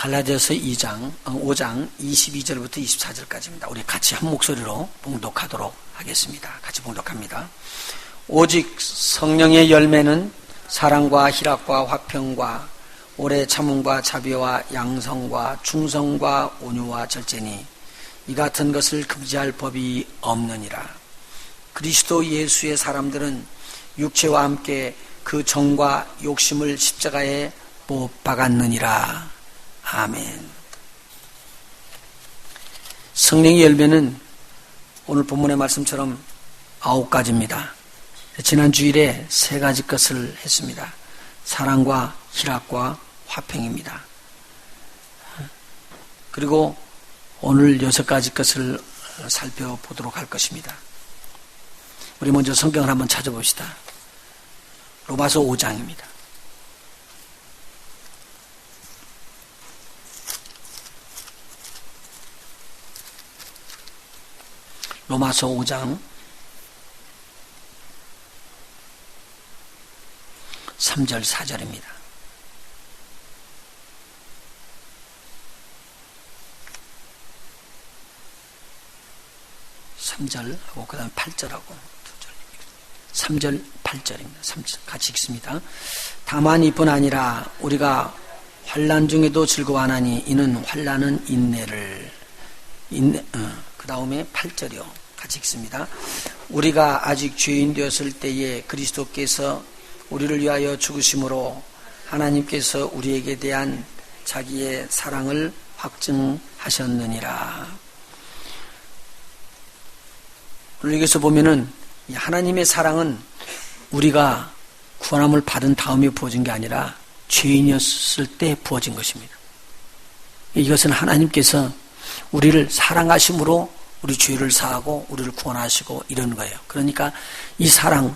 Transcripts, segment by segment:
갈라디아서 5장 22절부터 24절까지입니다. 우리 같이 한 목소리로 봉독하도록 하겠습니다. 같이 봉독합니다. 오직 성령의 열매는 사랑과 희락과 화평과 오래 참음과 자비와 양성과 충성과 온유와 절제니 이 같은 것을 금지할 법이 없느니라. 그리스도 예수의 사람들은 육체와 함께 그 정과 욕심을 십자가에 못 박았느니라. 아멘. 성령의 열매는 오늘 본문의 말씀처럼 9가지입니다. 지난 주일에 3가지 것을 했습니다. 사랑과 희락과 화평입니다. 그리고 오늘 6가지 것을 살펴보도록 할 것입니다. 우리 먼저 성경을 한번 찾아봅시다. 로마서 5장입니다. 로마서 5장 3절 4절입니다. 3절하고 그 다음에 8절하고 3절 8절입니다. 3절 같이 읽습니다. 다만 이뿐 아니라 우리가 환난 중에도 즐거워하나니 이는 환난은 인내를 그 다음에 8절이요. 같이 읽습니다. 우리가 아직 죄인 되었을 때에 그리스도께서 우리를 위하여 죽으심으로 하나님께서 우리에게 대한 자기의 사랑을 확증하셨느니라. 오늘 여기서 보면은 하나님의 사랑은 우리가 구원함을 받은 다음에 부어진 게 아니라 죄인이었을 때 부어진 것입니다. 이것은 하나님께서 우리를 사랑하심으로 우리 죄를 사하고 우리를 구원하시고 이런 거예요. 그러니까 이 사랑,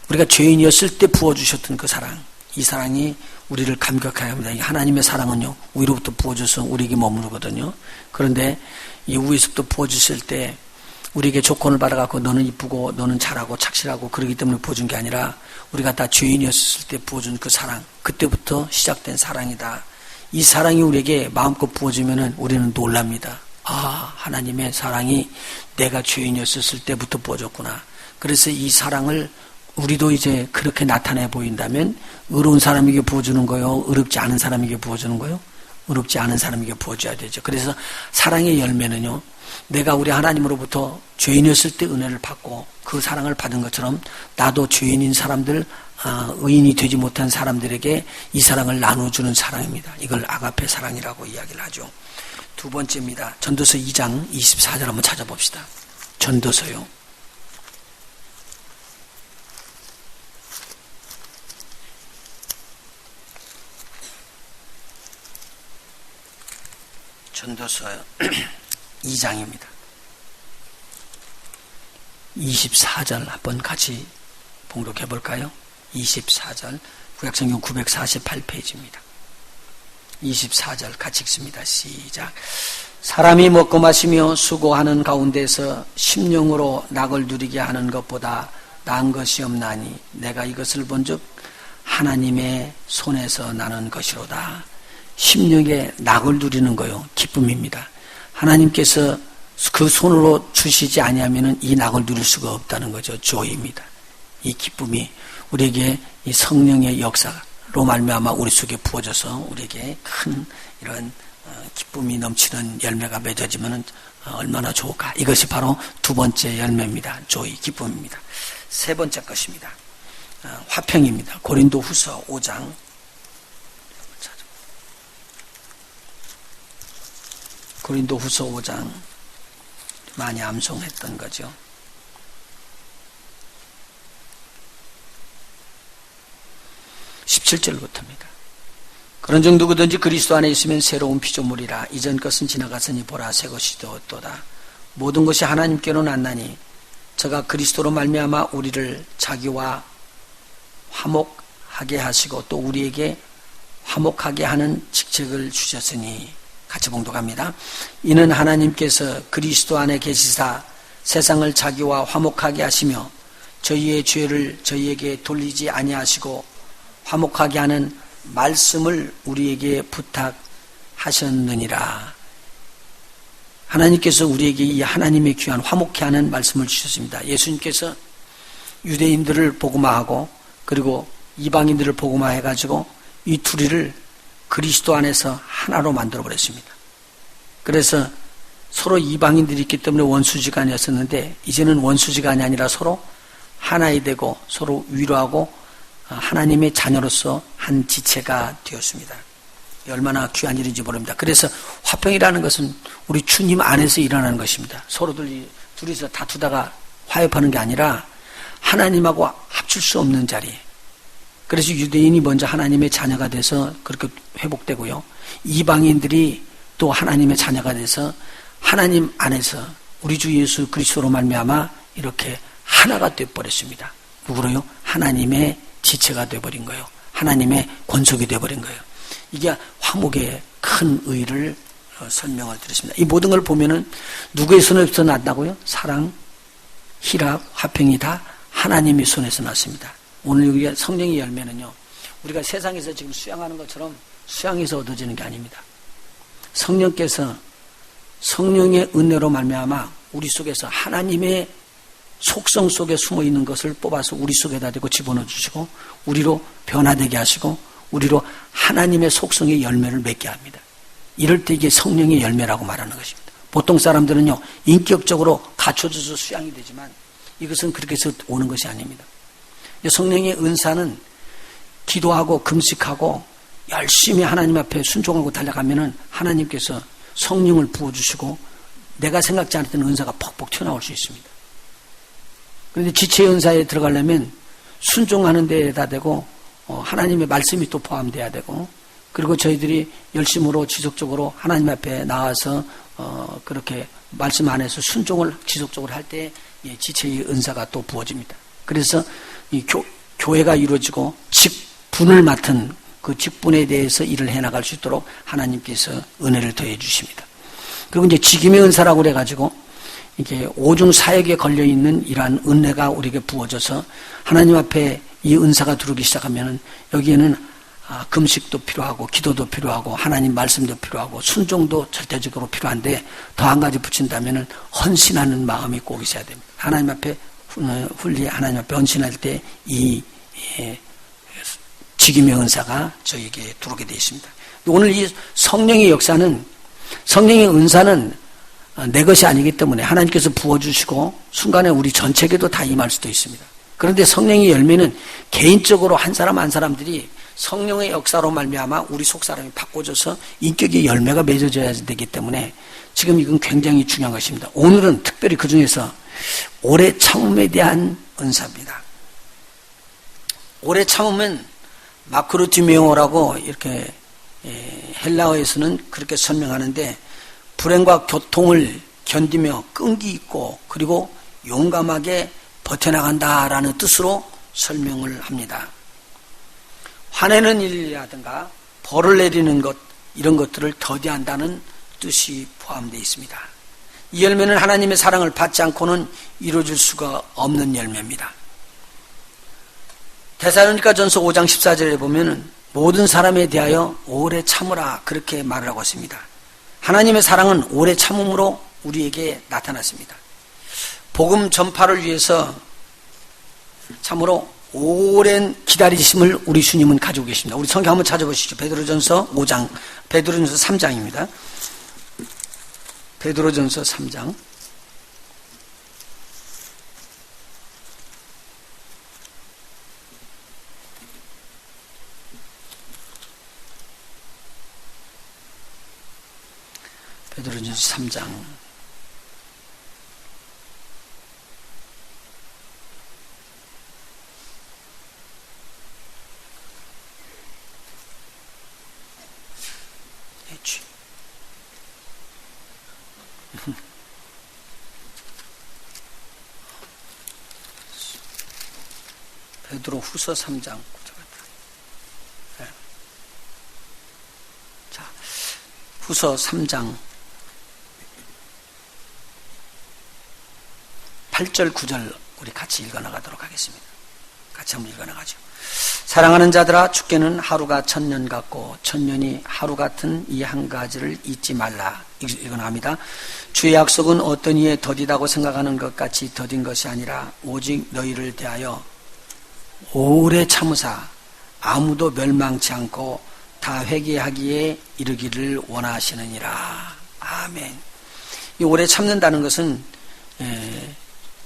우리가 죄인이었을 때 부어주셨던 그 사랑, 이 사랑이 우리를 감격하게 합니다. 하나님의 사랑은요, 위로부터 부어줘서 우리에게 머무르거든요. 그런데 이 위에서부터 부어주실 때 우리에게 조건을 받아갖고 너는 이쁘고 너는 잘하고 착실하고 그러기 때문에 부어준 게 아니라 우리가 다 죄인이었을 때 부어준 그 사랑, 그때부터 시작된 사랑이다. 이 사랑이 우리에게 마음껏 부어지면은 우리는 놀랍니다. 아, 하나님의 사랑이 내가 죄인이었을 때부터 부어졌구나. 그래서 이 사랑을 우리도 이제 그렇게 나타내 보인다면 의로운 사람에게 부어주는 거요, 의롭지 않은 사람에게 부어주는 거요, 의롭지 않은 사람에게 부어줘야 되죠. 그래서 사랑의 열매는요, 내가 우리 하나님으로부터 죄인이었을 때 은혜를 받고 그 사랑을 받은 것처럼 나도 죄인인 사람들, 의인이 되지 못한 사람들에게 이 사랑을 나눠주는 사랑입니다. 이걸 아가페 사랑이라고 이야기를 하죠. 두 번째입니다. 전도서 2장 24절 한번 찾아봅시다. 전도서요. 전도서 2장입니다. 24절 한번 같이 봉독해 볼까요? 24절 구약성경 948페이지입니다. 24절 같이 읽습니다. 시작. 사람이 먹고 마시며 수고하는 가운데서 심령으로 낙을 누리게 하는 것보다 나은 것이 없나니 내가 이것을 본즉 하나님의 손에서 나는 것이로다. 심령에 낙을 누리는 거요, 기쁨입니다. 하나님께서 그 손으로 주시지 아니하면 이 낙을 누릴 수가 없다는 거죠. 조이입니다. 이 기쁨이 우리에게 이 성령의 역사로 말미암아 우리 속에 부어져서 우리에게 큰 이런 기쁨이 넘치는 열매가 맺어지면 얼마나 좋을까. 이것이 바로 두 번째 열매입니다. 조이, 기쁨입니다. 세 번째 것입니다. 화평입니다. 고린도후서 5장 고린도후서 5장 많이 암송했던 거죠. 17절부터입니다. 그런즉 누구든지 그리스도 안에 있으면 새로운 피조물이라. 이전 것은 지나갔으니 보라 새 것이 되었도다. 모든 것이 하나님께로 났나니 저가 그리스도로 말미암아 우리를 자기와 화목하게 하시고 또 우리에게 화목하게 하는 직책을 주셨으니. 같이 봉독합니다. 이는 하나님께서 그리스도 안에 계시사 세상을 자기와 화목하게 하시며 저희의 죄를 저희에게 돌리지 아니하시고 화목하게 하는 말씀을 우리에게 부탁하신 하셨느니라. 하나님께서 우리에게 이 하나님의 귀한 화목케 하는 말씀을 주셨습니다. 예수님께서 유대인들을 복음화하고 그리고 이방인들을 복음화해가지고 이 둘이를 그리스도 안에서 하나로 만들어버렸습니다. 그래서 서로 이방인들이 있기 때문에 원수지간이었었는데 이제는 원수지간이 아니라 서로 하나이 되고 서로 위로하고 하나님의 자녀로서 한 지체가 되었습니다. 얼마나 귀한 일인지 모릅니다. 그래서 화평이라는 것은 우리 주님 안에서 일어나는 것입니다. 서로들 둘이서 다투다가 화해하는 게 아니라 하나님하고 합칠 수 없는 자리. 그래서 유대인이 먼저 하나님의 자녀가 돼서 그렇게 회복되고요. 이방인들이 또 하나님의 자녀가 돼서 하나님 안에서 우리 주 예수 그리스도로 말미암아 이렇게 하나가 되어버렸습니다. 누구로요? 하나님의 지체가 되어버린 거예요. 하나님의 권속이 되어버린 거예요. 이게 화목의 큰 의의를 설명을 드렸습니다. 이 모든 걸 보면은 누구의 손에서 났다고요? 사랑, 희락, 화평이 다 하나님의 손에서 났습니다. 오늘 여기 성령의 열매는요, 우리가 세상에서 지금 수양하는 것처럼 수양에서 얻어지는 게 아닙니다. 성령께서 성령의 은혜로 말미암아 우리 속에서 하나님의 속성 속에 숨어 있는 것을 뽑아서 우리 속에다 대고 집어넣어 주시고 우리로 변화되게 하시고 우리로 하나님의 속성의 열매를 맺게 합니다. 이럴 때 이게 성령의 열매라고 말하는 것입니다. 보통 사람들은요, 인격적으로 갖춰져서 수양이 되지만 이것은 그렇게 해서 오는 것이 아닙니다. 성령의 은사는 기도하고 금식하고 열심히 하나님 앞에 순종하고 달려가면은 하나님께서 성령을 부어주시고 내가 생각지 않았던 은사가 퍽퍽 튀어나올 수 있습니다. 그런데 지체의 은사에 들어가려면 순종하는 데에다 대고 하나님의 말씀이 또 포함돼야 되고 그리고 저희들이 열심으로 지속적으로 하나님 앞에 나와서 그렇게 말씀 안에서 순종을 지속적으로 할 때 지체의 은사가 또 부어집니다. 그래서 이 교회가 이루어지고 직분을 맡은 그 직분에 대해서 일을 해나갈 수 있도록 하나님께서 은혜를 더해 주십니다. 그리고 이제 직임의 은사라고 그래가지고 이게 오중 사역에 걸려 있는 이러한 은혜가 우리에게 부어져서 하나님 앞에 이 은사가 들어오기 시작하면은 여기에는 금식도 필요하고 기도도 필요하고 하나님 말씀도 필요하고 순종도 절대적으로 필요한데 더 한 가지 붙인다면은 헌신하는 마음이 꼭 있어야 됩니다. 하나님 앞에 하나님 앞에 헌신할 때 이 직임의 은사가 저에게 들어오게 되어 있습니다. 오늘 이 성령의 역사는 성령의 은사는 내 것이 아니기 때문에 하나님께서 부어주시고 순간에 우리 전체에게도 다 임할 수도 있습니다. 그런데 성령의 열매는 개인적으로 한 사람 한 사람들이 성령의 역사로 말미암아 우리 속 사람이 바꿔져서 인격의 열매가 맺어져야 되기 때문에 지금 이건 굉장히 중요한 것입니다. 오늘은 특별히 그 중에서 오래 참음에 대한 은사입니다. 오래 참으면 마크로티메오라고 이렇게 헬라어에서는 그렇게 설명하는데 불행과 고통을 견디며 끈기 있고 그리고 용감하게 버텨나간다라는 뜻으로 설명을 합니다. 화내는 일이라든가 벌을 내리는 것 이런 것들을 더디한다는 뜻이 포함되어 있습니다. 이 열매는 하나님의 사랑을 받지 않고는 이루어질 수가 없는 열매입니다. 데살로니가전서 5장 14절에 보면은 모든 사람에 대하여 오래 참으라 그렇게 말을 하고 있습니다. 하나님의 사랑은 오래 참음으로 우리에게 나타났습니다. 복음 전파를 위해서 참으로 오랜 기다리심을 우리 주님은 가지고 계십니다. 우리 성경 한번 찾아보시죠. 베드로전서 5장, 베드로전서 3장입니다. 베드로전서 3장. 베드로전서 3장. 베드로 후서 3장. 자, 후서 3장 8절 9절 우리 같이 읽어나가도록 하겠습니다. 같이 한번 읽어나가죠. 사랑하는 자들아, 주께는 하루가 1000년 같고 1000년이 하루 같은 이 한 가지를 잊지 말라. 이건 압니다. 주의 약속은 어떤 이에 더디다고 생각하는 것 같이 더딘 것이 아니라 오직 너희를 대하여 오래 참으사 아무도 멸망치 않고 다 회개하기에 이르기를 원하시느니라. 아멘. 이 오래 참는다는 것은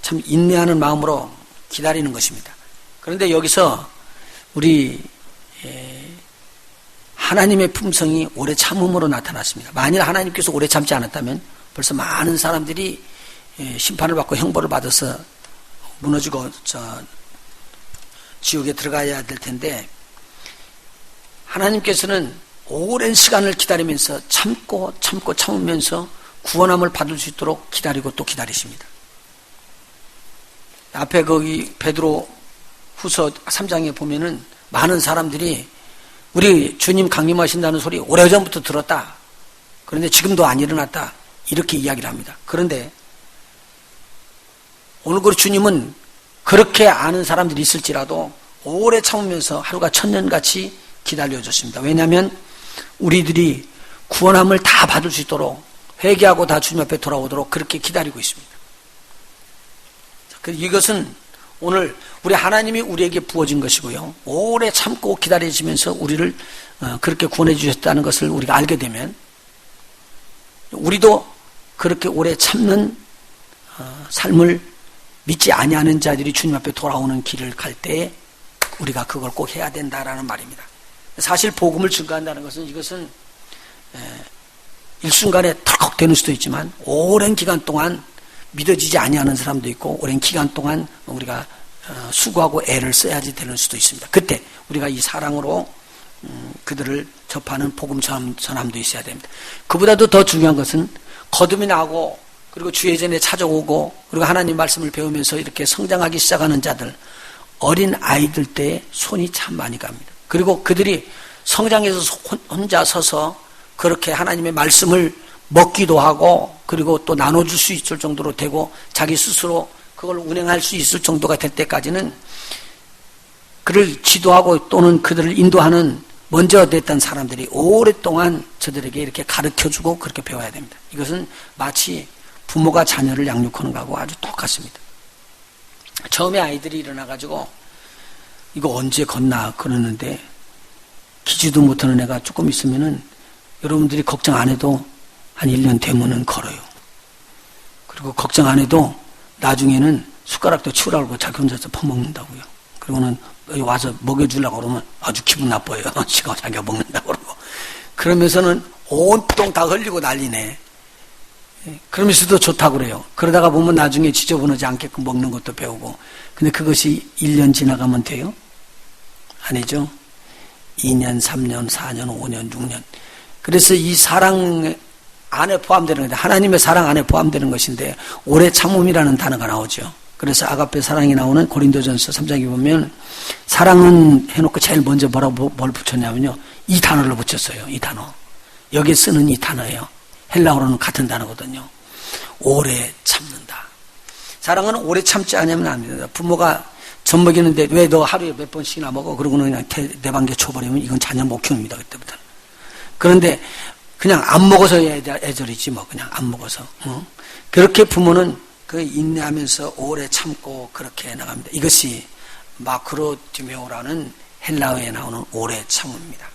참 인내하는 마음으로 기다리는 것입니다. 그런데 여기서 우리 하나님의 품성이 오래 참음으로 나타났습니다. 만일 하나님께서 오래 참지 않았다면 벌써 많은 사람들이 심판을 받고 형벌을 받아서 무너지고 지옥에 들어가야 될 텐데, 하나님께서는 오랜 시간을 기다리면서 참으면서 구원함을 받을 수 있도록 기다리고 또 기다리십니다. 앞에 거기 베드로 후서 3장에 보면은 많은 사람들이 우리 주님 강림하신다는 소리 오래전부터 들었다. 그런데 지금도 안 일어났다. 이렇게 이야기를 합니다. 그런데 오늘 그 주님은 그렇게 아는 사람들이 있을지라도 오래 참으면서 하루가 1000년같이 기다려줬습니다. 왜냐하면 우리들이 구원함을 다 받을 수 있도록 회개하고 다 주님 앞에 돌아오도록 그렇게 기다리고 있습니다. 이것은 오늘 우리 하나님이 우리에게 부어진 것이고요. 오래 참고 기다리시면서 우리를 그렇게 구원해 주셨다는 것을 우리가 알게 되면 우리도 그렇게 오래 참는 삶을 믿지 아니하는 자들이 주님 앞에 돌아오는 길을 갈 때에 우리가 그걸 꼭 해야 된다라는 말입니다. 사실 복음을 증거한다는 것은 이것은 일순간에 털컥 되는 수도 있지만 오랜 기간 동안 믿어지지 아니하는 사람도 있고 오랜 기간 동안 우리가 수고하고 애를 써야지 되는 수도 있습니다. 그때 우리가 이 사랑으로 그들을 접하는 복음 전함도 있어야 됩니다. 그보다도 더 중요한 것은 거듭이 나고 그리고 주의 전에 찾아오고 그리고 하나님 말씀을 배우면서 이렇게 성장하기 시작하는 자들, 어린 아이들 때에 손이 참 많이 갑니다. 그리고 그들이 성장해서 혼자 서서 그렇게 하나님의 말씀을 먹기도 하고 그리고 또 나눠줄 수 있을 정도로 되고 자기 스스로 그걸 운행할 수 있을 정도가 될 때까지는 그를 지도하고 또는 그들을 인도하는 먼저 됐던 사람들이 오랫동안 저들에게 이렇게 가르쳐주고 그렇게 배워야 됩니다. 이것은 마치 부모가 자녀를 양육하는 것하고 아주 똑같습니다. 처음에 아이들이 일어나가지고 이거 언제 걷나 그러는데 기지도 못하는 애가 조금 있으면은 여러분들이 걱정 안 해도 한 1년 되면은 걸어요. 그리고 걱정 안 해도 나중에는 숟가락도 치우라고 그러고 자기 혼자서 퍼먹는다고요. 그리고는 여기 와서 먹여주려고 그러면 아주 기분 나빠요. 자기가 먹는다고 그러고. 그러면서는 온통 다 흘리고 난리네. 그러면서도 좋다고 그래요. 그러다가 보면 나중에 지저분하지 않게끔 먹는 것도 배우고. 근데 그것이 1년 지나가면 돼요? 아니죠. 2년, 3년, 4년, 5년, 6년. 그래서 이 사랑 안에 포함되는 건데 하나님의 사랑 안에 포함되는 것인데 오래 참음이라는 단어가 나오죠. 그래서 아가페 사랑이 나오는 고린도전서 3장에 보면 사랑은 해놓고 제일 먼저 뭘 붙였냐면요. 이 단어를 붙였어요. 이 단어. 여기 쓰는 이 단어예요. 헬라어로는 같은 단어거든요. 오래 참는다. 사랑은 오래 참지 않으면 안 됩니다. 부모가 젖 먹이는데 왜 너 하루에 몇 번씩이나 먹어? 그러고는 그냥 내방개 쳐버리면 이건 자녀 못 키웁니다. 그때부터는. 그런데 그냥 안 먹어서 애절이지 뭐 그냥 안 먹어서. 그렇게 부모는 그 인내하면서 오래 참고 그렇게 나갑니다. 이것이 마크로디메오라는 헬라어에 나오는 오래 참음입니다.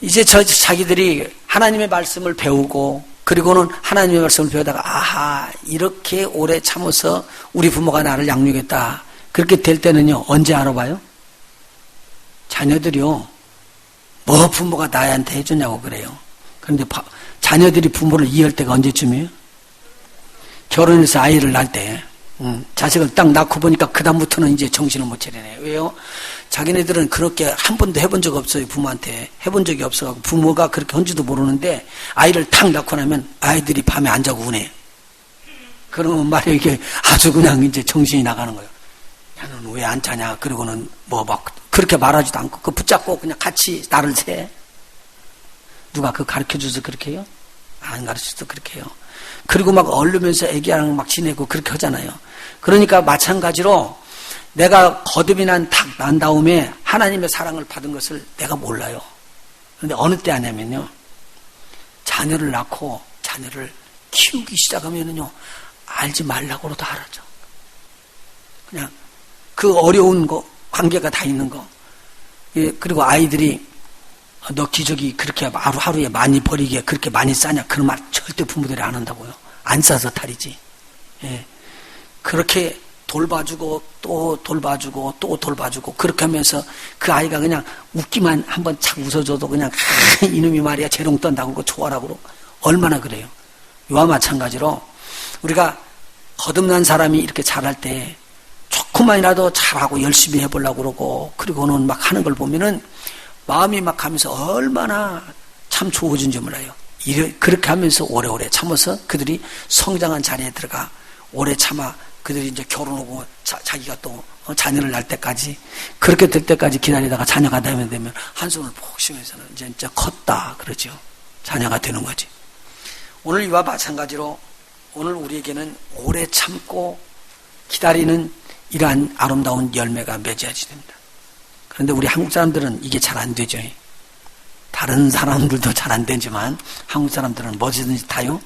이제 자기들이 하나님의 말씀을 배우고 그리고는 하나님의 말씀을 배우다가 아하 이렇게 오래 참아서 우리 부모가 나를 양육했다. 그렇게 될 때는요. 언제 알아봐요? 자녀들이요. 뭐 부모가 나한테 해주냐고 그래요. 그런데 자녀들이 부모를 이해할 때가 언제쯤이에요? 결혼해서 아이를 낳을 때. 자식을 딱 낳고 보니까 그다음부터는 이제 정신을 못 차리네. 왜요? 자기네들은 그렇게 한 번도 해본 적 없어요. 부모한테 해본 적이 없어가지고 부모가 그렇게 한지도 모르는데 아이를 탁 낳고 나면 아이들이 밤에 안 자고 우네. 그러면 말이야 이게 아주 그냥 이제 정신이 나가는 거예요. 야는 왜 안 자냐? 그러고는 뭐 막 그렇게 말하지도 않고 그 붙잡고 그냥 같이 나를 세. 누가 그거 가르쳐줘서 그렇게 해요? 안 가르쳐줘서 그렇게 해요. 그리고 막 얼르면서 애기랑 막 지내고 그렇게 하잖아요. 그러니까 마찬가지로 내가 거듭이 난 다음에 하나님의 사랑을 받은 것을 내가 몰라요. 그런데 어느 때 하냐면요. 자녀를 낳고 자녀를 키우기 시작하면은요. 알지 말라고 해도 알아죠. 그냥 그 어려운 거, 관계가 다 있는 거. 예, 그리고 아이들이 너 기저귀 그렇게 하루에 많이 버리게 그렇게 많이 싸냐? 그런 말 절대 부모들이 안 한다고요. 안 싸서 탈이지. 예. 그렇게 돌봐주고 또 돌봐주고 또 돌봐주고 그렇게 하면서 그 아이가 그냥 웃기만 한번 착 웃어줘도 그냥 이놈이 말이야 재롱 떤다고 그러고 좋아라고 그러고 얼마나 그래요. 이와 마찬가지로 우리가 거듭난 사람이 이렇게 잘할 때 조금만이라도 잘하고 열심히 해보려고 그러고 그리고는 막 하는 걸 보면은 마음이 막 하면서 얼마나 참 좋아진지 몰라요. 그렇게 하면서 오래오래 참아서 그들이 성장한 자리에 들어가 오래 참아 그들이 이제 결혼하고 자기가 또 자녀를 낳을 때까지 그렇게 될 때까지 기다리다가 자녀가 되면 한숨을 푹 쉬면서는 이제 진짜 컸다 그러죠. 자녀가 되는 거지. 오늘 이와 마찬가지로 오늘 우리에게는 오래 참고 기다리는 이러한 아름다운 열매가 맺어야지 됩니다. 그런데 우리 한국 사람들은 이게 잘 안 되죠. 다른 사람들도 잘 안 되지만 한국 사람들은 뭐든지 다요.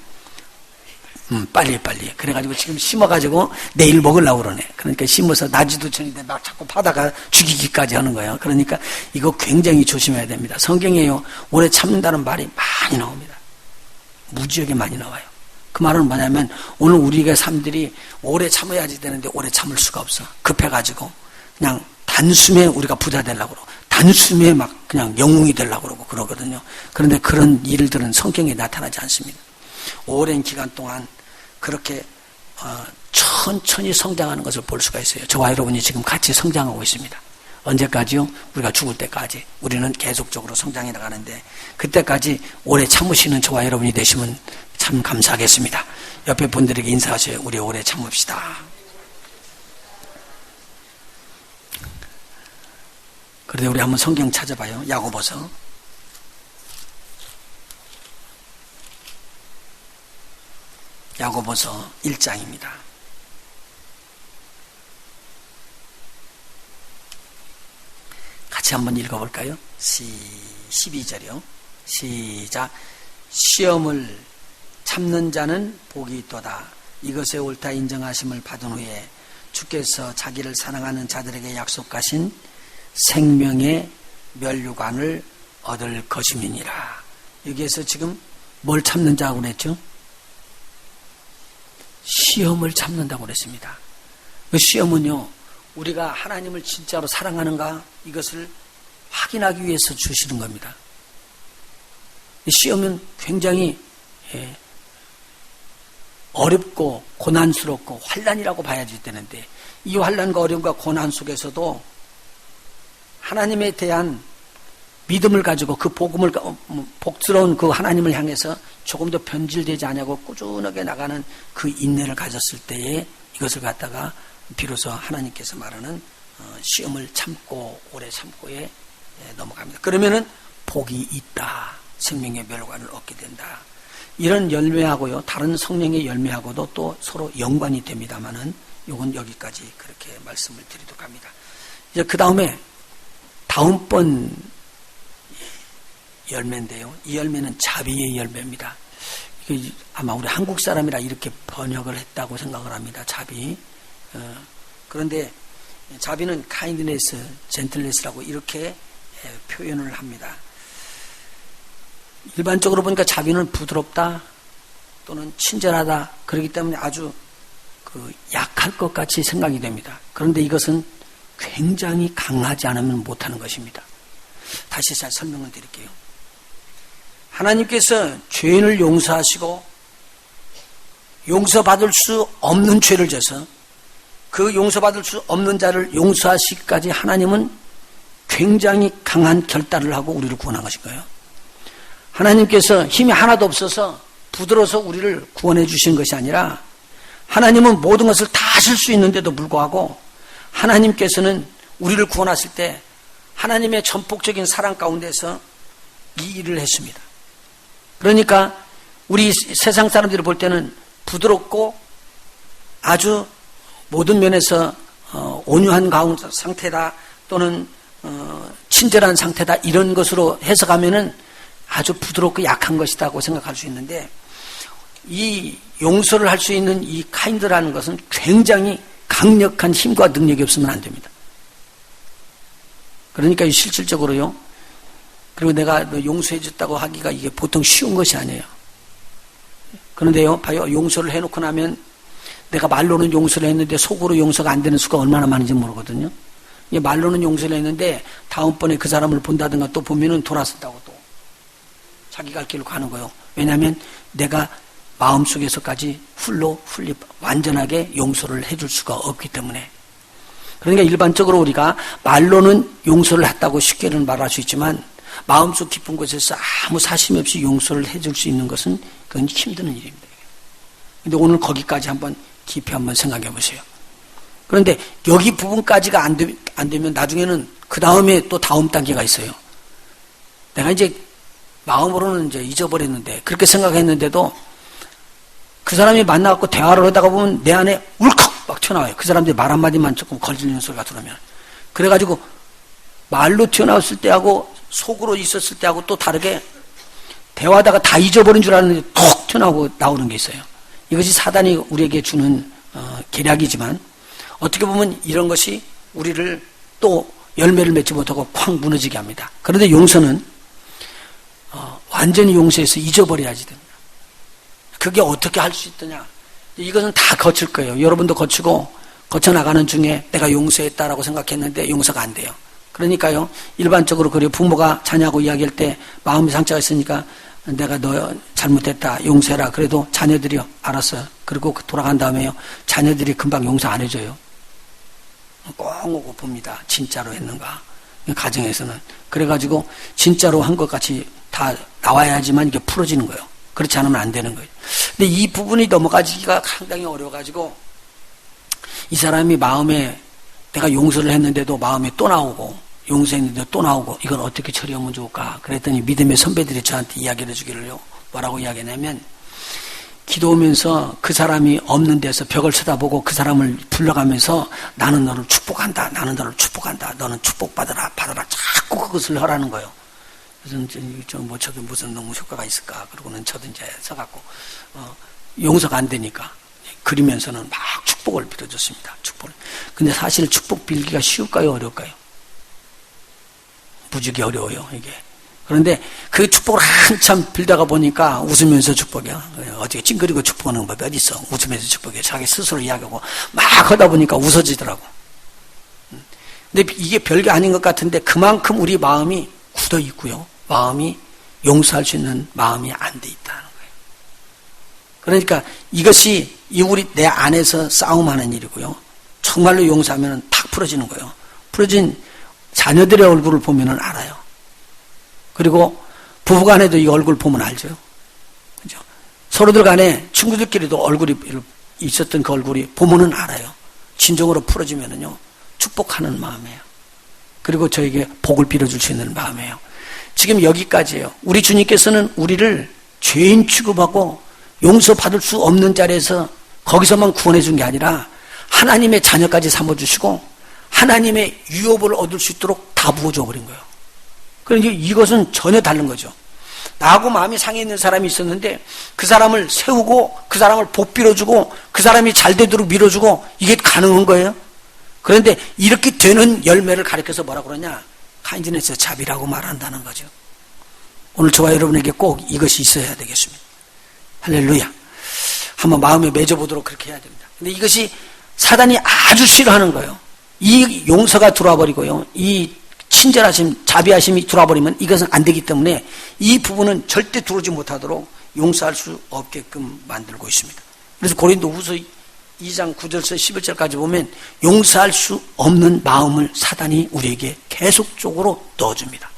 빨리. 그래가지고 지금 심어가지고 내일 먹으려고 그러네. 그러니까 심어서 나지도 전인데 막 자꾸 파다가 죽이기까지 하는 거예요. 그러니까 이거 굉장히 조심해야 됩니다. 성경에요. 오래 참는다는 말이 많이 나옵니다. 무지하게 많이 나와요. 그 말은 뭐냐면 오늘 우리가 사람들이 오래 참아야지 되는데 오래 참을 수가 없어. 급해가지고 그냥 단숨에 우리가 부자 되려고 그러고 단숨에 막 그냥 영웅이 되려고 그러고 그러거든요. 그런데 그런 일들은 성경에 나타나지 않습니다. 오랜 기간 동안 그렇게 천천히 성장하는 것을 볼 수가 있어요. 저와 여러분이 지금 같이 성장하고 있습니다. 언제까지요? 우리가 죽을 때까지 우리는 계속적으로 성장해 나가는데 그때까지 오래 참으시는 저와 여러분이 되시면 참 감사하겠습니다. 옆에 분들에게 인사하셔요. 우리 오래 참읍시다. 그런데 우리 한번 성경 찾아봐요. 야고보서. 야고보서 1장입니다. 같이 한번 읽어볼까요? 12절이요. 시작. 시험을 참는 자는 복이 있도다. 이것에 옳다 인정하심을 받은 후에 주께서 자기를 사랑하는 자들에게 약속하신 생명의 면류관을 얻을 것임이니라. 여기에서 지금 뭘 참는다고 그랬죠? 시험을 참는다고 그랬습니다. 그 시험은요, 우리가 하나님을 진짜로 사랑하는가 이것을 확인하기 위해서 주시는 겁니다. 시험은 굉장히 어렵고 고난스럽고 환난이라고 봐야지 되는데 이 환난과 어려움과 고난 속에서도 하나님에 대한 믿음을 가지고 그 복음을 복스러운 그 하나님을 향해서 조금 더 변질되지 않냐고 꾸준하게 나가는 그 인내를 가졌을 때에 이것을 갖다가 비로소 하나님께서 말하는 시험을 참고 오래 참고에 넘어갑니다. 그러면은 복이 있다. 생명의 멸관을 얻게 된다. 이런 열매하고요. 다른 성령의 열매하고도 또 서로 연관이 됩니다만은 이건 여기까지 그렇게 말씀을 드리도록 합니다. 이제 그 다음에 다음번 열매인데요. 이 열매는 자비의 열매입니다. 이게 아마 우리 한국 사람이라 이렇게 번역을 했다고 생각을 합니다. 자비. 그런데 자비는 kindness, gentleness라고 이렇게 표현을 합니다. 일반적으로 보니까 자비는 부드럽다 또는 친절하다 그렇기 때문에 아주 약할 것 같이 생각이 됩니다. 그런데 이것은 굉장히 강하지 않으면 못하는 것입니다. 다시 잘 설명을 드릴게요. 하나님께서 죄인을 용서하시고 용서받을 수 없는 죄를 져서 그 용서받을 수 없는 자를 용서하시기까지 하나님은 굉장히 강한 결단을 하고 우리를 구원한 것인 거예요. 하나님께서 힘이 하나도 없어서 부드러워서 우리를 구원해 주신 것이 아니라 하나님은 모든 것을 다 하실 수 있는데도 불구하고 하나님께서는 우리를 구원하실 때 하나님의 전폭적인 사랑 가운데서 이 일을 했습니다. 그러니까 우리 세상 사람들이 볼 때는 부드럽고 아주 모든 면에서 온유한 상태다 또는 친절한 상태다 이런 것으로 해석하면은 아주 부드럽고 약한 것이다고 생각할 수 있는데 이 용서를 할 수 있는 이 카인드라는 것은 굉장히 강력한 힘과 능력이 없으면 안 됩니다. 그러니까 실질적으로요. 그리고 내가 너 용서해 줬다고 하기가 이게 보통 쉬운 것이 아니에요. 그런데요, 봐요. 용서를 해놓고 나면 내가 말로는 용서를 했는데 속으로 용서가 안 되는 수가 얼마나 많은지 모르거든요. 말로는 용서를 했는데 다음번에 그 사람을 본다든가 또 보면은 돌아선다고 또 자기 갈 길로 가는 거예요. 왜냐하면 내가 마음속에서까지 완전하게 용서를 해줄 수가 없기 때문에. 그러니까 일반적으로 우리가 말로는 용서를 했다고 쉽게는 말할 수 있지만 마음속 깊은 곳에서 아무 사심 없이 용서를 해줄 수 있는 것은 그건 힘든 일입니다. 근데 오늘 거기까지 한번 깊이 한번 생각해 보세요. 그런데 여기 부분까지가 안 되면 나중에는 그 다음에 또 다음 단계가 있어요. 내가 이제 마음으로는 이제 잊어버렸는데 그렇게 생각했는데도 그 사람이 만나갖고 대화를 하다가 보면 내 안에 울컥 막 튀어나와요. 그 사람들이 말 한마디만 조금 걸리는 소리가 들으면. 그래가지고 말로 튀어나왔을 때하고 속으로 있었을 때하고 또 다르게 대화하다가 다 잊어버린 줄 알았는데 톡 튀어나오고 나오는 게 있어요. 이것이 사단이 우리에게 주는 계략이지만 어떻게 보면 이런 것이 우리를 또 열매를 맺지 못하고 콱 무너지게 합니다. 그런데 용서는 완전히 용서해서 잊어버려야지 됩니다. 그게 어떻게 할 수 있더냐? 이것은 다 거칠 거예요. 여러분도 거치고 거쳐나가는 중에 내가 용서했다라고 생각했는데 용서가 안 돼요. 그러니까요. 일반적으로 그래요. 부모가 자녀하고 이야기할 때 마음의 상처가 있으니까 내가 너 잘못했다 용서해라. 그래도 자녀들이요. 알았어요. 그리고 돌아간 다음에요. 자녀들이 금방 용서 안 해줘요. 꼭 오고 봅니다. 진짜로 했는가. 가정에서는. 그래가지고 진짜로 한 것 같이 다 나와야지만 이게 풀어지는 거예요. 그렇지 않으면 안 되는 거예요. 근데 이 부분이 넘어가기가 상당히 어려워가지고 이 사람이 마음에 내가 용서를 했는데도 마음에 또 나오고 용서했는데 또 나오고 이건 어떻게 처리하면 좋을까? 그랬더니 믿음의 선배들이 저한테 이야기를 해주기를요. 뭐라고 이야기하냐면 기도하면서 그 사람이 없는 데서 벽을 쳐다보고 그 사람을 불러가면서 나는 너를 축복한다. 나는 너를 축복한다. 너는 축복받아라. 받아라. 자꾸 그것을 하라는 거예요. 그래서 저게 무슨 너무 효과가 있을까? 그러고는 저도 이제 써갖고 용서가 안 되니까 그리면서는 막 축복을 빌어줬습니다. 축복을. 근데 사실 축복 빌기가 쉬울까요? 어려울까요? 무지개 어려워요, 이게. 그런데 그 축복을 한참 빌다가 보니까 웃으면서 축복이야. 어떻게 찡그리고 축복하는 법이 어디 있어? 웃으면서 축복해. 자기 스스로 이야기하고 막 하다 보니까 웃어지더라고. 근데 이게 별게 아닌 것 같은데 그만큼 우리 마음이 굳어 있고요. 마음이 용서할 수 있는 마음이 안 돼 있다는 거예요. 그러니까 이것이 우리 내 안에서 싸움하는 일이고요. 정말로 용서하면 탁 풀어지는 거예요. 풀어진 자녀들의 얼굴을 보면 알아요. 그리고 부부간에도 이 얼굴 보면 알죠. 그죠? 서로들 간에 친구들끼리도 얼굴이 있었던 그 얼굴이 보면은 알아요. 진정으로 풀어지면은요, 축복하는 마음이에요. 그리고 저에게 복을 빌어줄 수 있는 마음이에요. 지금 여기까지예요. 우리 주님께서는 우리를 죄인 취급하고 용서받을 수 없는 자리에서 거기서만 구원해 준 게 아니라 하나님의 자녀까지 삼아주시고 하나님의 유업을 얻을 수 있도록 다 부어줘 버린 거예요. 그러니까 이것은 전혀 다른 거죠. 나하고 마음이 상해 있는 사람이 있었는데 그 사람을 세우고 그 사람을 복 빌어주고 그 사람이 잘 되도록 밀어주고 이게 가능한 거예요. 그런데 이렇게 되는 열매를 가리켜서 뭐라고 그러냐? 카인드네스 자비라고 말한다는 거죠. 오늘 저와 여러분에게 꼭 이것이 있어야 되겠습니다. 할렐루야. 한번 마음에 맺어보도록 그렇게 해야 됩니다. 근데 이것이 사단이 아주 싫어하는 거예요. 이 용서가 들어와 버리고요. 이 친절하심, 자비하심이 들어와 버리면 이것은 안 되기 때문에 이 부분은 절대 들어오지 못하도록 용서할 수 없게끔 만들고 있습니다. 그래서 고린도후서 2장 9절에서 11절까지 보면 용서할 수 없는 마음을 사단이 우리에게 계속적으로 넣어줍니다.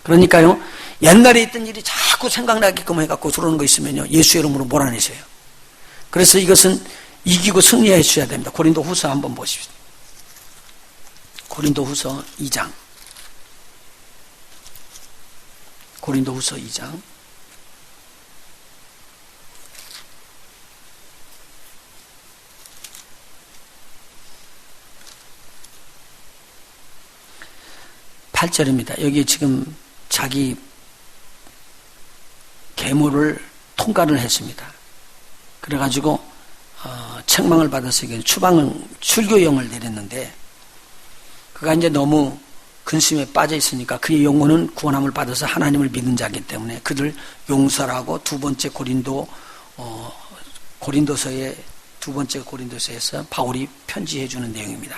그러니까요, 옛날에 있던 일이 자꾸 생각나게끔 해갖고 들어오는 거 있으면요, 예수의 이름으로 몰아내세요. 그래서 이것은 이기고 승리해 주셔야 됩니다. 고린도후서 한번 보십시오. 고린도후서 2장. 고린도후서 2장. 8절입니다. 여기 지금 자기 계모를 통과를 했습니다. 그래가지고 책망을 받아서 출교령을 내렸는데 그가 이제 너무 근심에 빠져 있으니까 그의 영혼은 구원함을 받아서 하나님을 믿는 자이기 때문에 그들 용서라고 두 번째 고린도서에서 바울이 편지해 주는 내용입니다.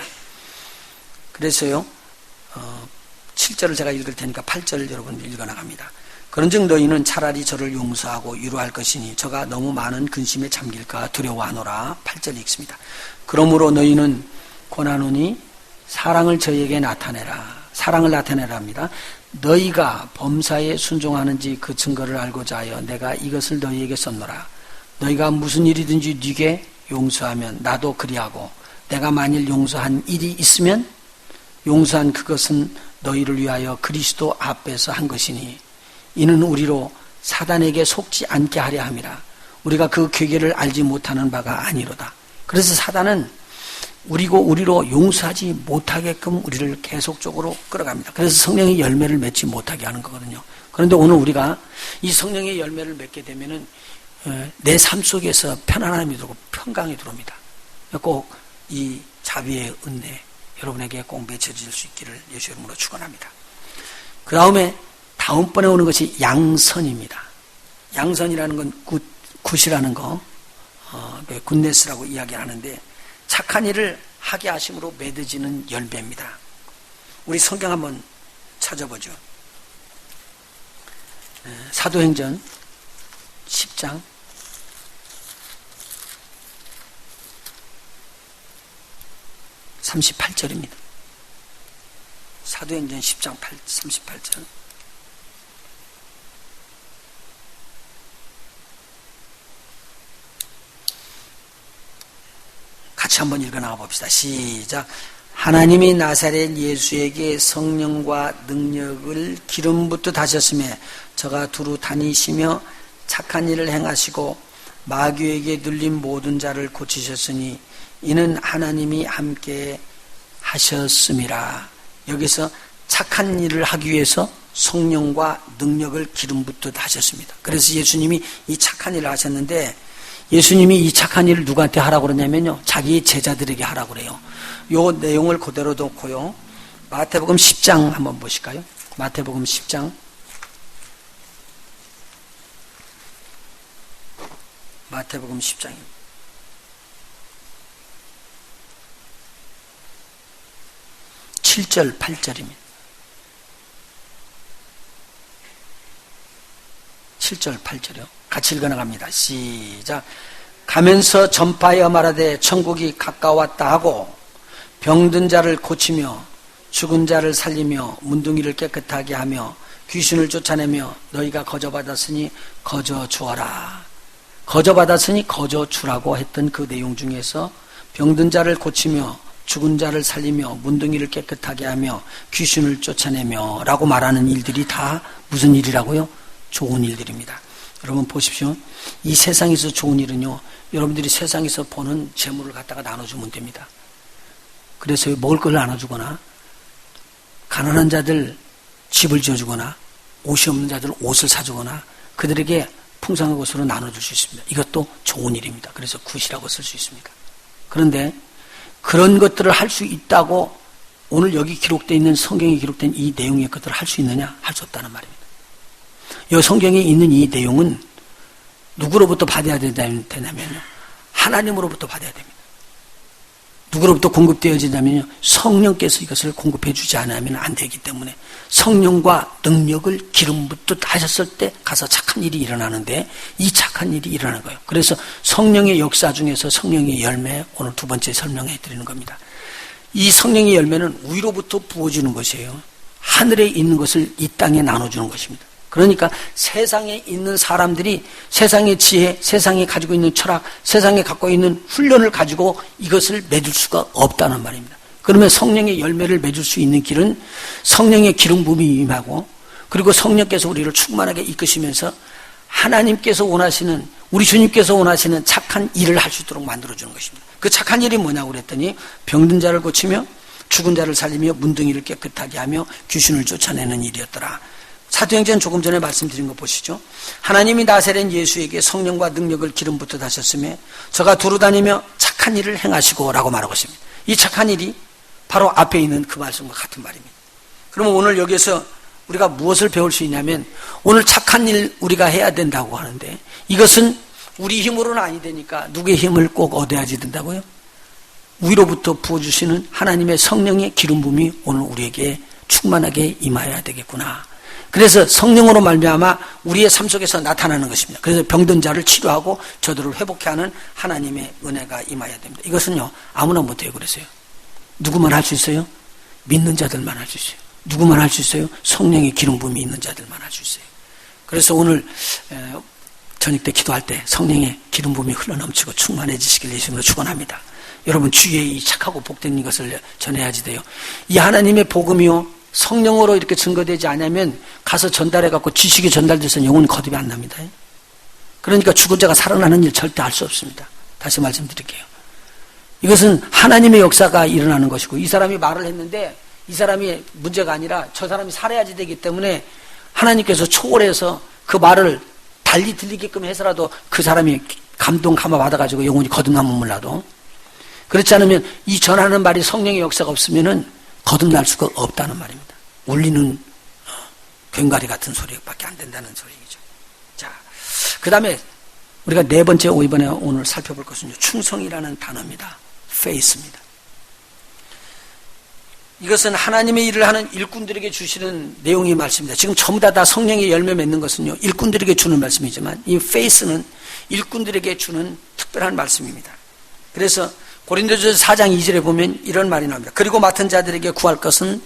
그래서요 7절을 제가 읽을 테니까 8절 여러분 읽어나갑니다. 그런즉 너희는 차라리 저를 용서하고 위로할 것이니 저가 너무 많은 근심에 잠길까 두려워하노라. 8절 읽습니다. 그러므로 너희는 권하노니 사랑을 저희에게 나타내라. 사랑을 나타내라 합니다. 너희가 범사에 순종하는지 그 증거를 알고자 하여 내가 이것을 너희에게 썼노라. 너희가 무슨 일이든지 네게 용서하면 나도 그리하고 내가 만일 용서한 일이 있으면 용서한 그것은 너희를 위하여 그리스도 앞에서 한 것이니 이는 우리로 사단에게 속지 않게 하려 함이라. 우리가 그 괴계를 알지 못하는 바가 아니로다. 그래서 사단은 우리로 용서하지 못하게끔 우리를 계속적으로 끌어갑니다. 그래서 성령의 열매를 맺지 못하게 하는 거거든요. 그런데 오늘 우리가 이 성령의 열매를 맺게 되면은 내 삶 속에서 편안함이 들어오고 평강이 들어옵니다. 꼭 이 자비의 은혜 여러분에게 꼭 맺혀질 수 있기를 예수 이름으로 축원합니다. 그 다음번에 오는 것이 양선입니다. 양선이라는 건 굿이라는 거, 굿네스라고 이야기하는데 착한 일을 하게 하심으로 맺어지는 열매입니다. 우리 성경 한번 찾아보죠. 사도행전 10장 38절입니다. 사도행전 10장 38절. 같이 한번 읽어나가 봅시다. 시작. 하나님이 나사렛 예수에게 성령과 능력을 기름 붓듯 하셨으며 저가 두루 다니시며 착한 일을 행하시고 마귀에게 눌린 모든 자를 고치셨으니 이는 하나님이 함께 하셨음이라. 여기서 착한 일을 하기 위해서 성령과 능력을 기름 붓듯 하셨습니다. 그래서 예수님이 이 착한 일을 하셨는데 예수님이 이 착한 일을 누구한테 하라고 그러냐면요, 자기 제자들에게 하라고 그래요. 요 내용을 그대로 놓고요, 마태복음 10장 한번 보실까요? 마태복음 10장. 마태복음 10장입니다. 7절, 8절입니다. 7절, 8절이요. 같이 읽어나갑니다. 시작. 가면서 전파하여 말하되 천국이 가까웠다 하고 병든 자를 고치며 죽은 자를 살리며 문둥이를 깨끗하게 하며 귀신을 쫓아내며 너희가 거저받았으니 거저 주어라. 거저받았으니 거저 주라고 했던 그 내용 중에서 병든 자를 고치며 죽은 자를 살리며 문둥이를 깨끗하게 하며 귀신을 쫓아내며 라고 말하는 일들이 다 무슨 일이라고요? 좋은 일들입니다. 여러분 보십시오. 이 세상에서 좋은 일은요, 여러분들이 세상에서 보는 재물을 갖다가 나눠주면 됩니다. 그래서 먹을 걸 나눠주거나 가난한 자들 집을 지어주거나 옷이 없는 자들 옷을 사주거나 그들에게 풍성한 것으로 나눠줄 수 있습니다. 이것도 좋은 일입니다. 그래서 굿이라고 쓸 수 있습니다. 그런데 그런 것들을 할 수 있다고 오늘 여기 기록되어 있는 성경에 기록된 이 내용의 것들을 할 수 있느냐? 할 수 없다는 말입니다. 이 성경에 있는 이 내용은 누구로부터 받아야 되냐면요, 하나님으로부터 받아야 됩니다. 누구로부터 공급되어지냐면요, 성령께서 이것을 공급해 주지 않으면 안 되기 때문에 성령과 능력을 기름 붓듯 하셨을 때 가서 착한 일이 일어나는데 이 착한 일이 일어나는 거예요. 그래서 성령의 역사 중에서 성령의 열매, 오늘 두 번째 설명해 드리는 겁니다. 이 성령의 열매는 위로부터 부어주는 것이에요. 하늘에 있는 것을 이 땅에 나눠주는 것입니다. 그러니까 세상에 있는 사람들이 세상의 지혜, 세상에 가지고 있는 철학, 세상에 갖고 있는 훈련을 가지고 이것을 맺을 수가 없다는 말입니다. 그러면 성령의 열매를 맺을 수 있는 길은 성령의 기름 부음이 임하고, 그리고 성령께서 우리를 충만하게 이끄시면서 하나님께서 원하시는, 우리 주님께서 원하시는 착한 일을 할 수 있도록 만들어주는 것입니다. 그 착한 일이 뭐냐고 그랬더니 병든 자를 고치며 죽은 자를 살리며 문둥이를 깨끗하게 하며 귀신을 쫓아내는 일이었더라. 사도행전 조금 전에 말씀드린 거 보시죠. 하나님이 나사렛 예수에게 성령과 능력을 기름 붓듯 하셨으며 저가 두루다니며 착한 일을 행하시고 라고 말하고 있습니다. 이 착한 일이 바로 앞에 있는 그 말씀과 같은 말입니다. 그러면 오늘 여기서 우리가 무엇을 배울 수 있냐면 오늘 착한 일 우리가 해야 된다고 하는데 이것은 우리 힘으로는 아니 되니까 누구의 힘을 꼭 얻어야지 된다고요? 위로부터 부어주시는 하나님의 성령의 기름 부음이 오늘 우리에게 충만하게 임하여야 되겠구나. 그래서 성령으로 말미암아 우리의 삶 속에서 나타나는 것입니다. 그래서 병든 자를 치료하고 저들을 회복케 하는 하나님의 은혜가 임하여야 됩니다. 이것은요 아무나 못해요. 그래서요. 누구만 할 수 있어요? 믿는 자들만 할 수 있어요. 누구만 할 수 있어요? 성령의 기름 부음이 있는 자들만 할 수 있어요. 그래서 오늘 저녁 때 기도할 때 성령의 기름 부음이 흘러넘치고 충만해지시길 예수님으로 축원합니다. 여러분 주위에 이 착하고 복된 이것을 전해야지 돼요. 이 하나님의 복음이요 성령으로 이렇게 증거되지 않으면 가서 전달해갖고 지식이 전달돼서 영혼이 거듭이 안 납니다. 그러니까 죽은 자가 살아나는 일 절대 할 수 없습니다. 다시 말씀드릴게요. 이것은 하나님의 역사가 일어나는 것이고 이 사람이 말을 했는데 이 사람이 문제가 아니라 저 사람이 살아야지 되기 때문에 하나님께서 초월해서 그 말을 달리 들리게끔 해서라도 그 사람이 감동 감화 받아가지고 영혼이 거듭나면 몰라도 그렇지 않으면 이 전하는 말이 성령의 역사가 없으면은 거듭날 수가 없다는 말입니다. 울리는 괭가리 같은 소리밖에 안 된다는 소리죠. 자, 그 다음에 우리가 네 번째 이번에 오늘 살펴볼 것은 충성이라는 단어입니다. faith입니다. 이것은 하나님의 일을 하는 일꾼들에게 주시는 내용의 말씀입니다. 지금 전부 다 성령의 열매 맺는 것은요 일꾼들에게 주는 말씀이지만 이 faith는 일꾼들에게 주는 특별한 말씀입니다. 그래서 고린도전서 4장 2절에 보면 이런 말이 나옵니다. 그리고 맡은 자들에게 구할 것은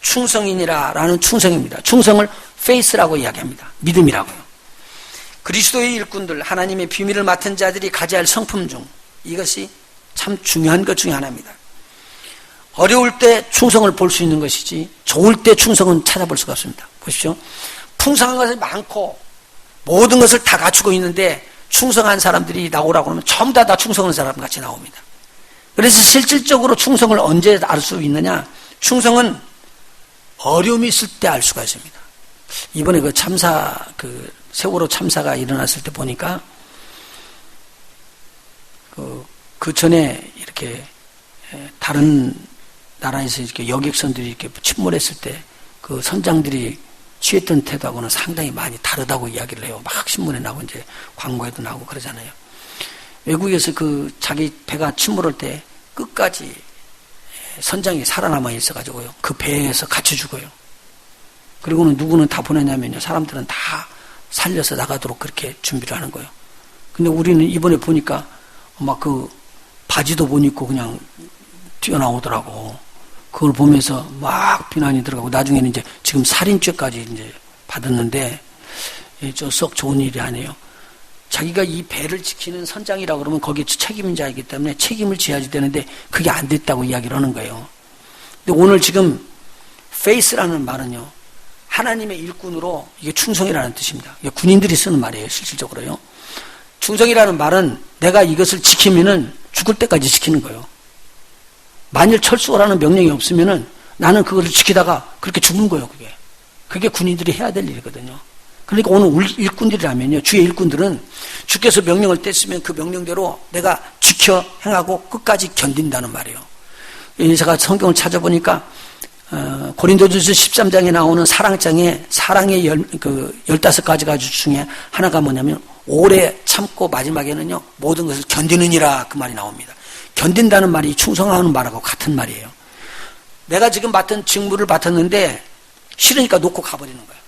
충성이니라 라는 충성입니다. 충성을 faith라고 이야기합니다. 믿음이라고요. 그리스도의 일꾼들, 하나님의 비밀을 맡은 자들이 가져야 할 성품 중 이것이 참 중요한 것 중에 하나입니다. 어려울 때 충성을 볼 수 있는 것이지 좋을 때 충성은 찾아볼 수가 없습니다. 보십시오. 풍성한 것이 많고 모든 것을 다 갖추고 있는데 충성한 사람들이 나오라고 하면 전부 다 충성한 사람 같이 나옵니다. 그래서 실질적으로 충성을 언제 알 수 있느냐? 충성은 어려움이 있을 때 알 수가 있습니다. 이번에 그 참사, 세월호 참사가 일어났을 때 보니까 그 전에 이렇게 다른 나라에서 이렇게 여객선들이 이렇게 침몰했을 때 그 선장들이 취했던 태도하고는 상당히 많이 다르다고 이야기를 해요. 막 신문에 나오고 이제 광고에도 나오고 그러잖아요. 외국에서 자기 배가 침몰할 때 끝까지 선장이 살아남아 있어가지고요. 그 배에서 같이 죽어요. 그리고는 누구는 다 보내냐면요. 사람들은 다 살려서 나가도록 그렇게 준비를 하는 거예요. 근데 우리는 이번에 보니까 막 바지도 못 입고 그냥 뛰어나오더라고. 그걸 보면서 막 비난이 들어가고 나중에는 이제 지금 살인죄까지 이제 받았는데 썩 좋은 일이 아니에요. 자기가 이 배를 지키는 선장이라고 그러면 거기에 책임자이기 때문에 책임을 져야지 되는데 그게 안 됐다고 이야기를 하는 거예요. 근데 오늘 지금 faith라는 말은요. 하나님의 일꾼으로 이게 충성이라는 뜻입니다. 이게 군인들이 쓰는 말이에요. 실질적으로요. 충성이라는 말은 내가 이것을 지키면은 죽을 때까지 지키는 거예요. 만일 철수하라는 명령이 없으면은 나는 그것을 지키다가 그렇게 죽는 거예요. 그게 군인들이 해야 될 일이거든요. 그러니까 오늘 일꾼들이라면요. 주의 일꾼들은 주께서 명령을 뗐으면 그 명령대로 내가 지켜 행하고 끝까지 견딘다는 말이에요. 제가 성경을 찾아보니까 고린도전서 13장에 나오는 사랑장에 사랑의 15가지가 중에 하나가 뭐냐면 오래 참고 마지막에는요 모든 것을 견디느니라 그 말이 나옵니다. 견딘다는 말이 충성하는 말하고 같은 말이에요. 내가 지금 맡은 직무를 맡았는데 싫으니까 놓고 가버리는 거예요.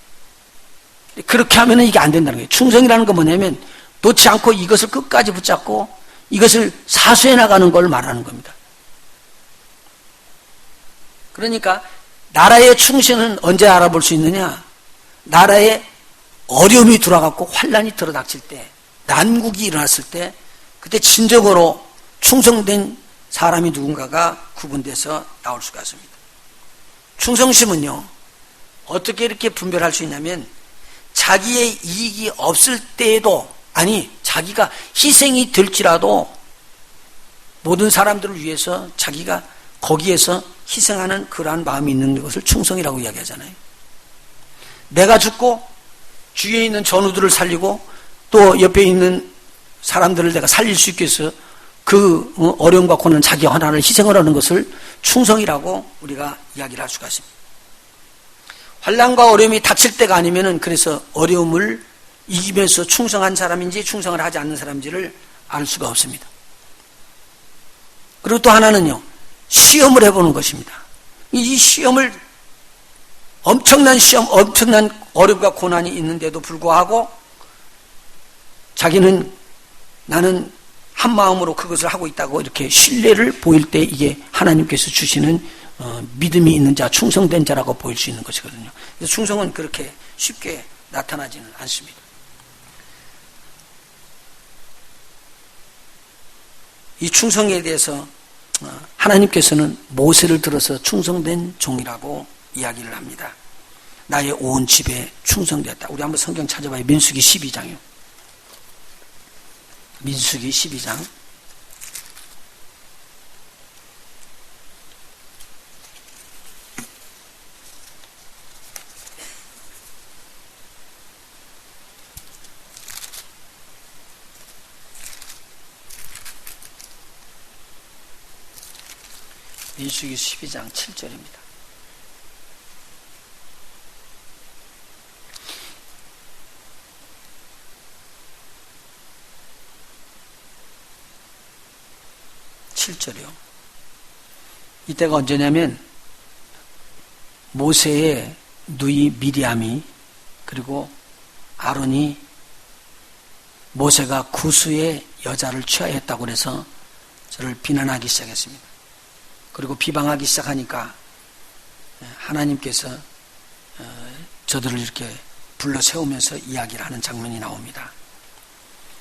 그렇게 하면 이게 안 된다는 거예요. 충성이라는 건 뭐냐면 놓지 않고 이것을 끝까지 붙잡고 이것을 사수해 나가는 걸 말하는 겁니다. 그러니까 나라의 충신은 언제 알아볼 수 있느냐? 나라에 어려움이 들어와갖고 환란이 들어닥칠 때, 난국이 일어났을 때 그때 진정으로 충성된 사람이 누군가가 구분돼서 나올 수가 있습니다. 충성심은요 어떻게 이렇게 분별할 수 있냐면 자기의 이익이 없을 때에도 아니 자기가 희생이 될지라도 모든 사람들을 위해서 자기가 거기에서 희생하는 그러한 마음이 있는 것을 충성이라고 이야기하잖아요. 내가 죽고 주위에 있는 전우들을 살리고 또 옆에 있는 사람들을 내가 살릴 수 있게 해서 그 어려움과 고난 자기 하나를 희생을 하는 것을 충성이라고 우리가 이야기를 할 수가 있습니다. 환난과 어려움이 닥칠 때가 아니면은 그래서 어려움을 이기면서 충성한 사람인지 충성을 하지 않는 사람인지를 알 수가 없습니다. 그리고 또 하나는요, 시험을 해보는 것입니다. 이 시험을 엄청난 시험, 엄청난 어려움과 고난이 있는데도 불구하고 자기는 나는 한 마음으로 그것을 하고 있다고 이렇게 신뢰를 보일 때 이게 하나님께서 주시는 믿음이 있는 자, 충성된 자라고 보일 수 있는 것이거든요. 그래서 충성은 그렇게 쉽게 나타나지는 않습니다. 이 충성에 대해서 하나님께서는 모세를 들어서 충성된 종이라고 이야기를 합니다. 나의 온 집에 충성되었다. 우리 한번 성경 찾아봐요. 민수기 12장이요. 민수기 12장. 민수기 12장 7절입니다. 이때가 언제냐면 모세의 누이 미리암이 그리고 아론이 모세가 구수의 여자를 취하였다고 해서 저를 비난하기 시작했습니다. 그리고 비방하기 시작하니까 하나님께서 저들을 이렇게 불러 세우면서 이야기를 하는 장면이 나옵니다.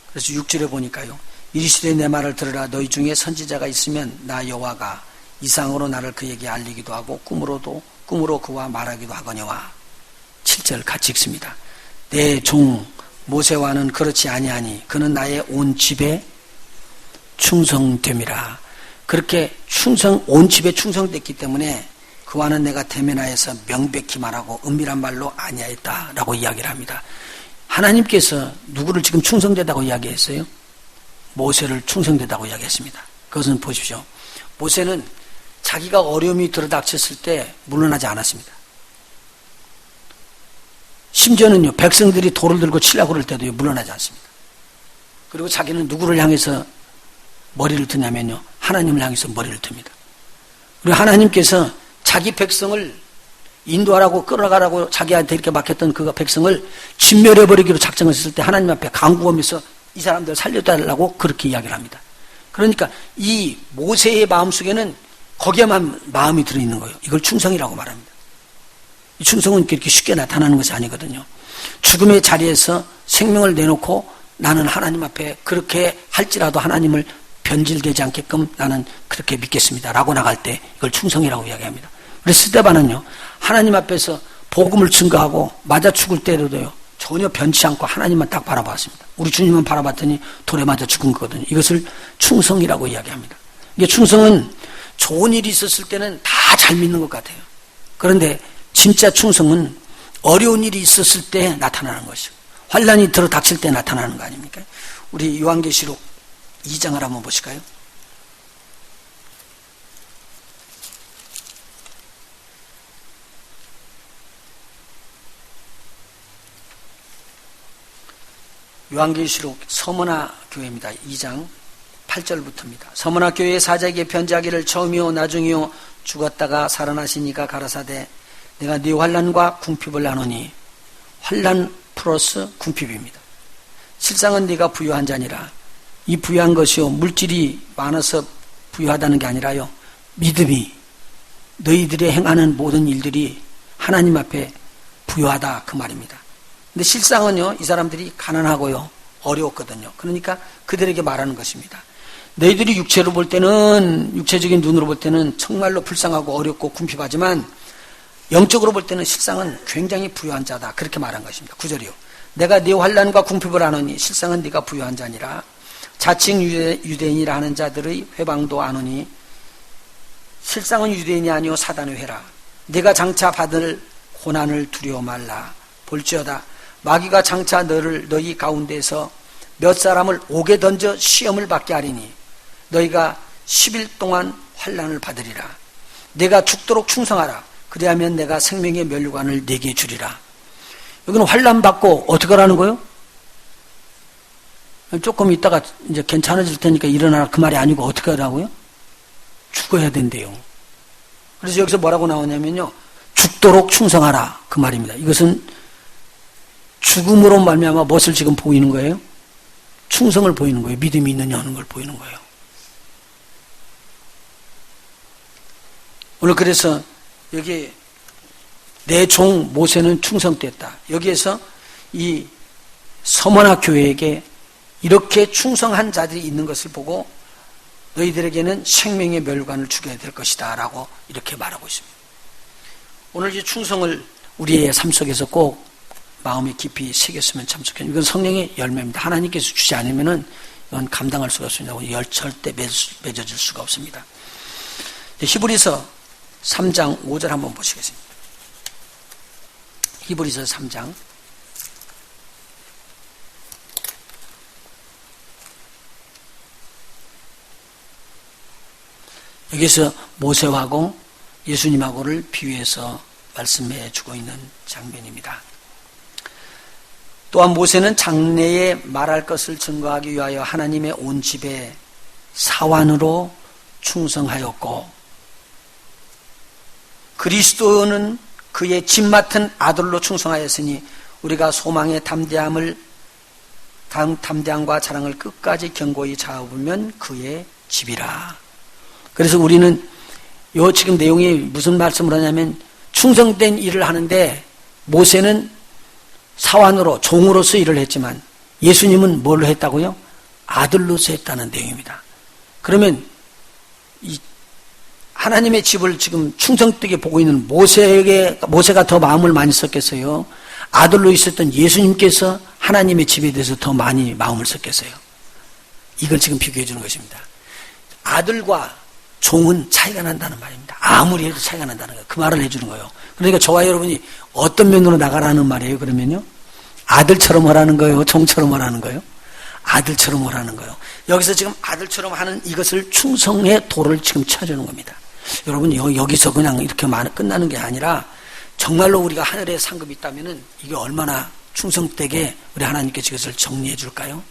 그래서 6절에 보니까요. 이르시되 내 말을 들으라. 너희 중에 선지자가 있으면 나 여호와가 이상으로 나를 그에게 알리기도 하고 꿈으로 그와 말하기도 하거니와. 7절 같이 읽습니다. 내 종 모세와는 그렇지 아니하니 그는 나의 온 집에 충성됨이라. 그렇게 온 집에 충성됐기 때문에 그와는 내가 대면하여서 명백히 말하고 은밀한 말로 아니하였다라고 이야기를 합니다. 하나님께서 누구를 지금 충성되다고 이야기했어요? 모세를 충성되다고 이야기했습니다. 그것은 보십시오. 모세는 자기가 어려움이 들어닥쳤을 때 물러나지 않았습니다. 심지어는요, 백성들이 돌을 들고 치려고 그럴 때도 물러나지 않습니다. 그리고 자기는 누구를 향해서 머리를 드냐면요, 하나님을 향해서 머리를 듭니다. 그리고 하나님께서 자기 백성을 인도하라고 끌어가라고 자기한테 이렇게 맡겼던 그 백성을 진멸해버리기로 작정했을 때 하나님 앞에 간구하면서 이 사람들 살려달라고 그렇게 이야기를 합니다. 그러니까 이 모세의 마음속에는 거기에만 마음이 들어있는 거예요. 이걸 충성이라고 말합니다. 이 충성은 그렇게 쉽게 나타나는 것이 아니거든요. 죽음의 자리에서 생명을 내놓고 나는 하나님 앞에 그렇게 할지라도 하나님을 변질되지 않게끔 나는 그렇게 믿겠습니다 라고 나갈 때 이걸 충성이라고 이야기합니다. 그래서 스데반은요, 하나님 앞에서 복음을 증거하고 맞아 죽을 때로도요, 전혀 변치 않고 하나님만 딱 바라봤습니다. 우리 주님만 바라봤더니 돌에 맞아 죽은 거거든요. 이것을 충성이라고 이야기합니다. 이게 충성은 좋은 일이 있었을 때는 다 잘 믿는 것 같아요. 그런데 진짜 충성은 어려운 일이 있었을 때 나타나는 것이고 환난이 들어 닥칠 때 나타나는 거 아닙니까? 우리 요한계시록 2장을 한번 보실까요? 요한계시록 서머나 교회입니다. 2장 8절부터입니다. 서머나 교회의 사자에게 편지하기를 처음이요 나중이요 죽었다가 살아나신 이가 가라사대 내가 네 환난과 궁핍을 아노니. 환난 플러스 궁핍입니다. 실상은 네가 부유한 자니라. 이 부유한 것이요 물질이 많아서 부유하다는 게 아니라요, 믿음이, 너희들이 행하는 모든 일들이 하나님 앞에 부유하다 그 말입니다. 근데 실상은요, 이 사람들이 가난하고요 어려웠거든요. 그러니까 그들에게 말하는 것입니다. 너희들이 육체로 볼 때는, 육체적인 눈으로 볼 때는 정말로 불쌍하고 어렵고 궁핍하지만 영적으로 볼 때는 실상은 굉장히 부유한 자다, 그렇게 말한 것입니다. 9절이요. 내가 네 환난과 궁핍을 아노니 실상은 네가 부유한 자니라. 자칭 유대인이라 하는 자들의 회방도 아노니 실상은 유대인이 아니요 사단의 회라. 네가 장차 받을 고난을 두려워 말라. 볼지어다 마귀가 장차 너희 가운데서 몇 사람을 옥에 던져 시험을 받게 하리니 너희가 10일 동안 환난을 받으리라. 내가 죽도록 충성하라. 그리하면 내가 생명의 면류관을 네게 주리라. 여기는 환난 받고 어떻게 하라는 거예요? 조금 있다가 이제 괜찮아질 테니까 일어나라 그 말이 아니고 어떻게 하라고요? 죽어야 된대요. 그래서 여기서 뭐라고 나오냐면요, 죽도록 충성하라 그 말입니다. 이것은 죽음으로 말미암아 무엇을 지금 보이는 거예요? 충성을 보이는 거예요. 믿음이 있느냐 하는 걸 보이는 거예요. 오늘 그래서 여기 내 종 모세는 충성됐다. 여기에서 이 서머나 교회에게 이렇게 충성한 자들이 있는 것을 보고 너희들에게는 생명의 멸관을 주게 될 것이다 라고 이렇게 말하고 있습니다. 오늘 이 충성을 우리의 삶 속에서 꼭 마음에 깊이 새겼으면 참 좋겠습니다. 이건 성령의 열매입니다. 하나님께서 주지 않으면 이건 감당할 수가 없습니다. 절대 맺어질 수가 없습니다. 히브리서 3장 5절 한번 보시겠습니다. 히브리서 3장 여기서 모세하고 예수님하고를 비유해서 말씀해 주고 있는 장면입니다. 또한 모세는 장래에 말할 것을 증거하기 위하여 하나님의 온 집에 사환으로 충성하였고 그리스도는 그의 집 맡은 아들로 충성하였으니 우리가 소망의 담대함과 자랑을 끝까지 견고히 잡으면 그의 집이라. 그래서 우리는 요 지금 내용이 무슨 말씀을 하냐면 충성된 일을 하는데 모세는 사환으로 종으로서 일을 했지만 예수님은 뭘로 했다고요? 아들로서 했다는 내용입니다. 그러면 이 하나님의 집을 지금 충성되게 보고 있는 모세가 더 마음을 많이 썼겠어요? 아들로 있었던 예수님께서 하나님의 집에 대해서 더 많이 마음을 썼겠어요? 이걸 지금 비교해 주는 것입니다. 아들과 종은 차이가 난다는 말입니다. 아무리 해도 차이가 난다는 거예요. 그 말을 해주는 거예요. 그러니까 저와 여러분이 어떤 면으로 나가라는 말이에요? 그러면요, 아들처럼 하라는 거예요? 종처럼 하라는 거예요? 아들처럼 하라는 거예요. 여기서 지금 아들처럼 하는 이것을 충성의 도를 지금 쳐주는 겁니다. 여러분, 여기서 그냥 이렇게 끝나는 게 아니라 정말로 우리가 하늘에 상급이 있다면은 이게 얼마나 충성되게 우리 하나님께서 이것을 정리해 줄까요?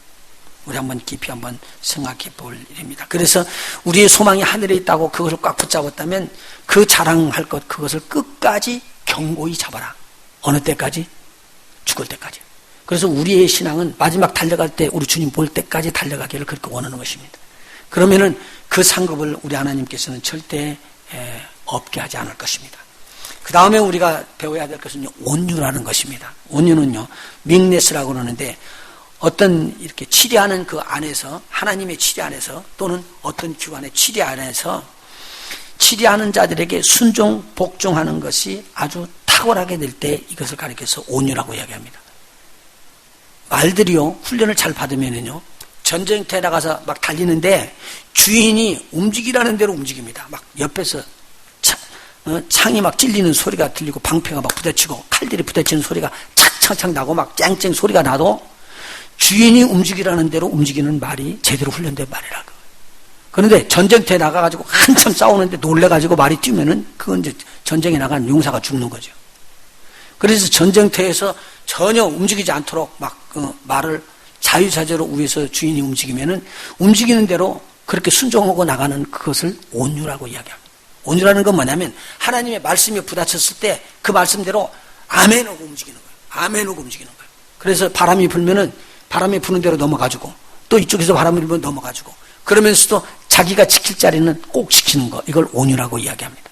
우리 한번 깊이 한번 생각해 볼 일입니다. 그래서 우리의 소망이 하늘에 있다고 그것을 꽉 붙잡았다면 그 자랑할 것, 그것을 끝까지 견고히 잡아라. 어느 때까지? 죽을 때까지. 그래서 우리의 신앙은 마지막 달려갈 때 우리 주님 볼 때까지 달려가기를 그렇게 원하는 것입니다. 그러면은 그 상급을 우리 하나님께서는 절대 없게 하지 않을 것입니다. 그 다음에 우리가 배워야 될 것은 온유라는 것입니다. 온유는요, 믹네스라고 그러는데 어떤 이렇게 치리하는 그 안에서, 하나님의 치리 안에서 또는 어떤 기관의 치리 안에서 치리하는 자들에게 순종, 복종하는 것이 아주 탁월하게 될 때 이것을 가리켜서 온유라고 이야기합니다. 말들이요, 훈련을 잘 받으면은요, 전쟁터에 나가서 막 달리는데 주인이 움직이라는 대로 움직입니다. 막 옆에서 창이 막 찔리는 소리가 들리고 방패가 막 부딪히고 칼들이 부딪히는 소리가 착착착 나고 막 쨍쨍 소리가 나도 주인이 움직이라는 대로 움직이는 말이 제대로 훈련된 말이라고. 그런데 전쟁터에 나가가지고 한참 싸우는데 놀래가지고 말이 뛰면은 그건 이제 전쟁에 나간 용사가 죽는 거죠. 그래서 전쟁터에서 전혀 움직이지 않도록 막 말을 자유자재로 위에서 주인이 움직이면은 움직이는 대로 그렇게 순종하고 나가는 그것을 온유라고 이야기합니다. 온유라는 건 뭐냐면 하나님의 말씀이 부딪혔을 때 그 말씀대로 아멘 하고 움직이는 거예요. 아멘 하고 움직이는 거예요. 그래서 바람이 불면은 바람이 부는 대로 넘어가지고 또 이쪽에서 바람이 불면 넘어가지고 그러면서도 자기가 지킬 자리는 꼭 지키는 거, 이걸 온유라고 이야기합니다.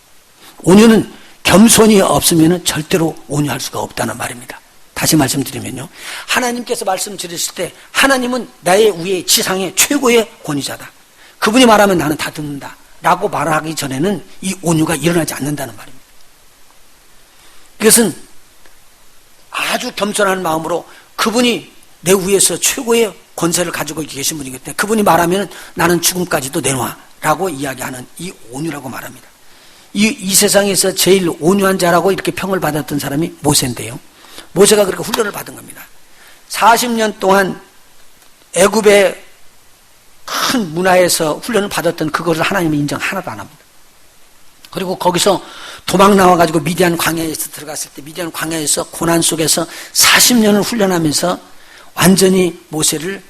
온유는 겸손이 없으면 절대로 온유할 수가 없다는 말입니다. 다시 말씀드리면요, 하나님께서 말씀 드렸을 때 하나님은 나의 위에 지상의 최고의 권위자다. 그분이 말하면 나는 다 듣는다 라고 말하기 전에는 이 온유가 일어나지 않는다는 말입니다. 이것은 아주 겸손한 마음으로 그분이 내 위에서 최고의 권세를 가지고 계신 분이기 때문에 그분이 말하면 나는 죽음까지도 내놔 라고 이야기하는 이 온유라고 말합니다. 이 세상에서 제일 온유한 자라고 이렇게 평을 받았던 사람이 모세인데요. 모세가 그렇게 훈련을 받은 겁니다. 40년 동안 애굽의 큰 문화에서 훈련을 받았던 그것을 하나님이 인정 하나도 안 합니다. 그리고 거기서 도망 나와가지고 미디안 광야에서 들어갔을 때 미디안 광야에서 고난 속에서 40년을 훈련하면서 완전히 모세를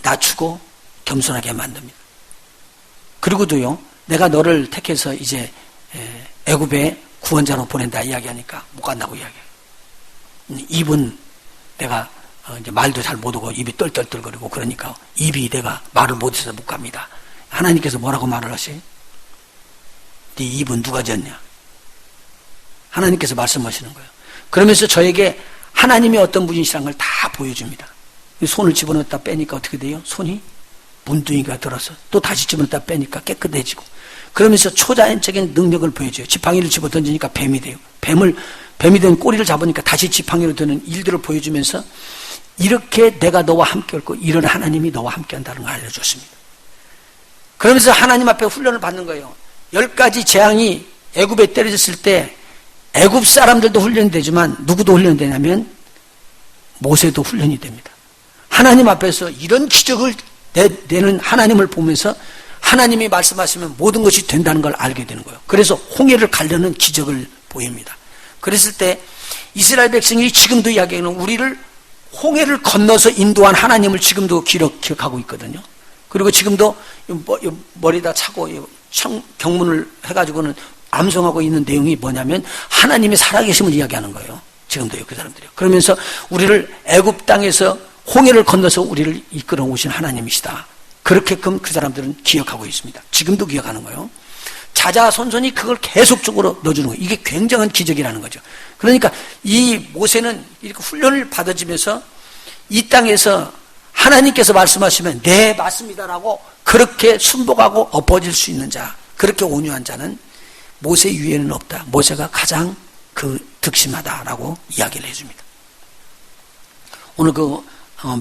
낮추고 겸손하게 만듭니다. 그리고도요, 내가 너를 택해서 이제 애굽의 구원자로 보낸다 이야기하니까 못 간다고 이야기해요. 입은 내가 이제 말도 잘 못하고 입이 떨떨떨거리고 그러니까 입이 내가 말을 못해서 못 갑니다. 하나님께서 뭐라고 말을 하세요? 네 입은 누가 졌냐? 하나님께서 말씀하시는 거예요. 그러면서 저에게 하나님이 어떤 분이시라는 걸 다 보여줍니다. 손을 집어넣었다 빼니까 어떻게 돼요? 손이 문둥이가 들어서 또 다시 집어넣었다 빼니까 깨끗해지고 그러면서 초자연적인 능력을 보여줘요. 지팡이를 집어 던지니까 뱀이 돼요. 뱀이 된 꼬리를 잡으니까 다시 지팡이로 되는 일들을 보여주면서 이렇게 내가 너와 함께 올 거 이런 하나님이 너와 함께 한다는 걸 알려줬습니다. 그러면서 하나님 앞에 훈련을 받는 거예요. 10가지 재앙이 애굽에 때려졌을 때 애굽 사람들도 훈련이 되지만 누구도 훈련이 되냐면 모세도 훈련이 됩니다. 하나님 앞에서 이런 기적을 내는 하나님을 보면서 하나님이 말씀하시면 모든 것이 된다는 걸 알게 되는 거예요. 그래서 홍해를 가려는 기적을 보입니다. 그랬을 때 이스라엘 백성이 지금도 이야기하는 우리를 홍해를 건너서 인도한 하나님을 지금도 기억하고 있거든요. 그리고 지금도 머리다 차고 경문을 해가지고는 암송하고 있는 내용이 뭐냐면 하나님의 살아계심을 이야기하는 거예요. 지금도요, 그 사람들이요. 그러면서 우리를 애굽 땅에서 홍해를 건너서 우리를 이끌어 오신 하나님이시다. 그렇게끔 그 사람들은 기억하고 있습니다. 지금도 기억하는 거예요. 자자손손이 그걸 계속적으로 넣어주는 거예요. 이게 굉장한 기적이라는 거죠. 그러니까 이 모세는 이렇게 훈련을 받아지면서 이 땅에서 하나님께서 말씀하시면 네 맞습니다라고 그렇게 순복하고 엎어질 수 있는 자, 그렇게 온유한 자는 모세 위에는 없다. 모세가 가장 득심하다라고 이야기를 해줍니다. 오늘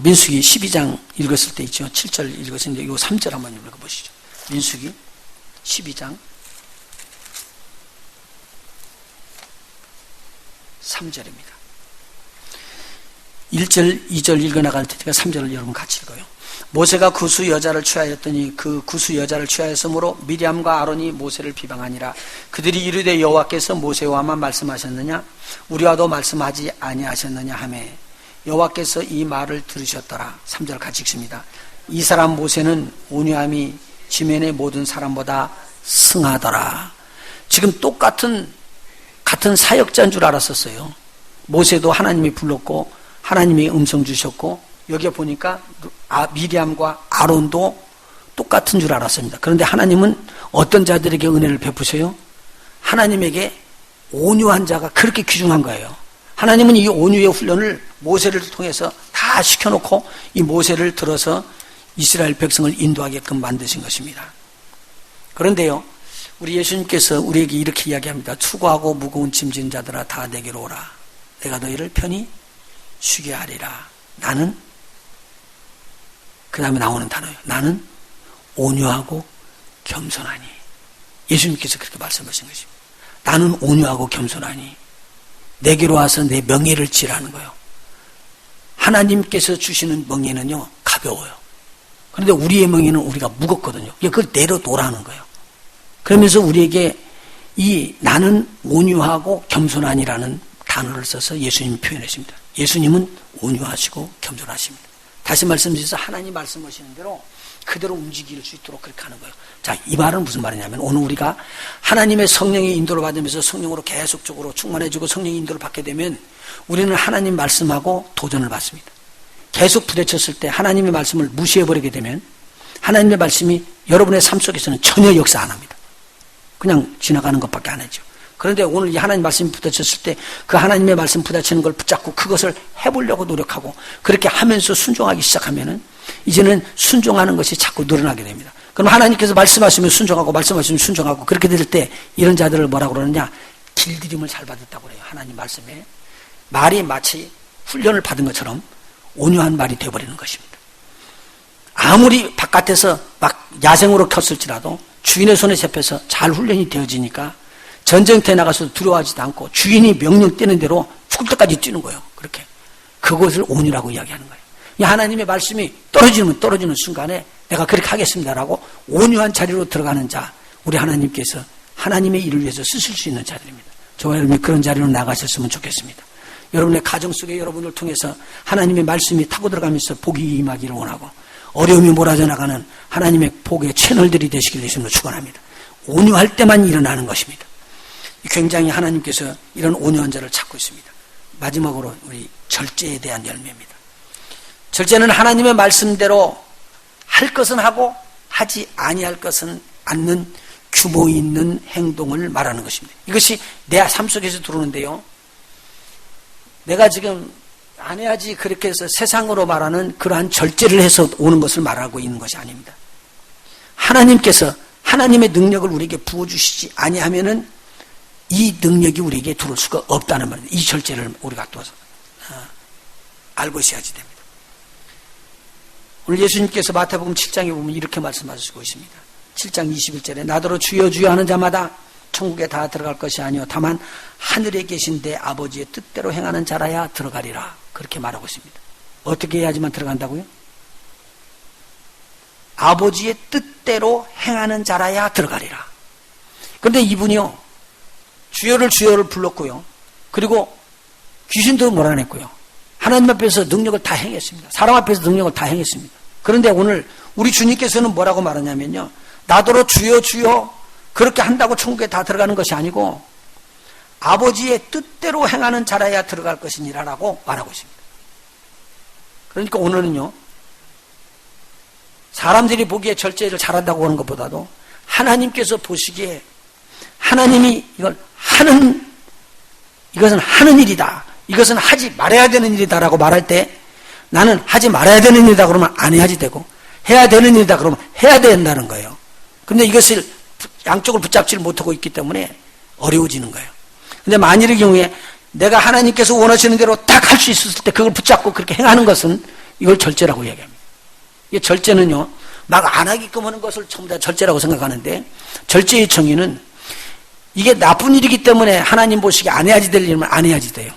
민수기 12장 읽었을 때 있죠. 7절 읽었는데 이 3절 한번 읽어보시죠. 민수기 12장 3절입니다. 1절, 2절 읽어나갈 테니까 3절을 여러분 같이 읽어요. 모세가 구수 여자를 취하였더니 그 구수 여자를 취하였으므로 미리암과 아론이 모세를 비방하니라. 그들이 이르되 여호와께서 모세와만 말씀하셨느냐 우리와도 말씀하지 아니하셨느냐 하매 여호와께서 이 말을 들으셨더라. 3절 같이 읽습니다. 이 사람 모세는 온유함이 지면의 모든 사람보다 승하더라. 지금 같은 사역자인 줄 알았었어요. 모세도 하나님이 불렀고 하나님이 음성 주셨고 여기에 보니까 미리암과 아론도 똑같은 줄 알았습니다. 그런데 하나님은 어떤 자들에게 은혜를 베푸세요? 하나님에게 온유한 자가 그렇게 귀중한 거예요. 하나님은 이 온유의 훈련을 모세를 통해서 다 시켜놓고 이 모세를 들어서 이스라엘 백성을 인도하게끔 만드신 것입니다. 그런데요, 우리 예수님께서 우리에게 이렇게 이야기합니다. 수고하고 무거운 짐진 자들아 다 내게로 오라. 내가 너희를 편히 쉬게 하리라. 나는 그 다음에 나오는 단어예요. 나는 온유하고 겸손하니. 예수님께서 그렇게 말씀하신 것입니다. 나는 온유하고 겸손하니 내게로 와서 내 명예를 지라는 거예요. 하나님께서 주시는 명예는요 가벼워요. 그런데 우리의 명예는 우리가 무겁거든요. 그걸 내려놓으라는 거예요. 그러면서 우리에게 이 나는 온유하고 겸손하니라는 단어를 써서 예수님이 표현했습니다. 예수님은 온유하시고 겸손하십니다. 다시 말씀드려서 하나님 말씀하시는 대로 그대로 움직일 수 있도록 그렇게 하는 거예요. 자, 이 말은 무슨 말이냐면 오늘 우리가 하나님의 성령의 인도를 받으면서 성령으로 계속적으로 충만해지고 성령의 인도를 받게 되면 우리는 하나님 말씀하고 도전을 받습니다. 계속 부딪혔을 때 하나님의 말씀을 무시해버리게 되면 하나님의 말씀이 여러분의 삶 속에서는 전혀 역사 안 합니다. 그냥 지나가는 것밖에 안 하죠. 그런데 오늘 이 하나님 말씀이 부딪혔을 때 그 하나님의 말씀 부딪히는 걸 붙잡고 그것을 해보려고 노력하고 그렇게 하면서 순종하기 시작하면은 이제는 순종하는 것이 자꾸 늘어나게 됩니다. 그럼 하나님께서 말씀하시면 순종하고 말씀하시면 순종하고 그렇게 될 때 이런 자들을 뭐라고 그러느냐? 길들임을 잘 받았다고 그래요. 하나님 말씀에. 말이 마치 훈련을 받은 것처럼 온유한 말이 되어버리는 것입니다. 아무리 바깥에서 막 야생으로 켰을지라도 주인의 손에 잡혀서 잘 훈련이 되어지니까 전쟁터에 나가서 두려워하지도 않고 주인이 명령 떼는 대로 죽을 때까지 뛰는 거예요. 그렇게. 그것을 온유라고 이야기하는 거예요. 하나님의 말씀이 떨어지는 순간에 내가 그렇게 하겠습니다라고 온유한 자리로 들어가는 자, 우리 하나님께서 하나님의 일을 위해서 쓰실 수 있는 자들입니다. 저와 여러분이 그런 자리로 나가셨으면 좋겠습니다. 여러분의 가정 속에 여러분을 통해서 하나님의 말씀이 타고 들어가면서 복이 임하기를 원하고 어려움이 몰아져 나가는 하나님의 복의 채널들이 되시길 예수님으로 축원합니다. 온유할 때만 일어나는 것입니다. 굉장히 하나님께서 이런 온유한 자를 찾고 있습니다. 마지막으로 우리 절제에 대한 열매입니다. 절제는 하나님의 말씀대로 할 것은 하고 하지 아니할 것은 않는 규모 있는 행동을 말하는 것입니다. 이것이 내 삶 속에서 들어오는데요. 내가 지금 안 해야지 그렇게 해서 세상으로 말하는 그러한 절제를 해서 오는 것을 말하고 있는 것이 아닙니다. 하나님께서 하나님의 능력을 우리에게 부어주시지 아니하면은 이 능력이 우리에게 들어올 수가 없다는 말입니다. 이 절제를 우리가 또 알고 있어야지 됩니다. 오늘 예수님께서 마태복음 7장에 보면 이렇게 말씀하시고 있습니다. 7장 21절에 나더러 주여 주여 하는 자마다 천국에 다 들어갈 것이 아니요 다만 하늘에 계신 내 아버지의 뜻대로 행하는 자라야 들어가리라. 그렇게 말하고 있습니다. 어떻게 해야지만 들어간다고요? 아버지의 뜻대로 행하는 자라야 들어가리라. 그런데 이분이요, 주여를 불렀고요. 그리고 귀신도 몰아냈고요. 하나님 앞에서 능력을 다 행했습니다. 사람 앞에서 능력을 다 행했습니다. 그런데 오늘 우리 주님께서는 뭐라고 말하냐면요, 나더러 주여 주여 그렇게 한다고 천국에 다 들어가는 것이 아니고 아버지의 뜻대로 행하는 자라야 들어갈 것이니라라고 말하고 있습니다. 그러니까 오늘은요, 사람들이 보기에 절제를 잘한다고 하는 것보다도 하나님께서 보시기에 하나님이 이것은 하는 일이다, 이것은 하지 말아야 되는 일이다라고 말할 때 나는 하지 말아야 되는 일이다 그러면 안 해야지 되고 해야 되는 일이다 그러면 해야 된다는 거예요. 그런데 이것을 양쪽을 붙잡지를 못하고 있기 때문에 어려워지는 거예요. 근데 만일의 경우에 내가 하나님께서 원하시는 대로 딱 할 수 있었을 때 그걸 붙잡고 그렇게 행하는 것은 이걸 절제라고 이야기합니다. 이 절제는요, 막 안 하게끔 하는 것을 전부 다 절제라고 생각하는데, 절제의 정의는 이게 나쁜 일이기 때문에 하나님 보시기에 안 해야지 될 일이면 안 해야지 돼요.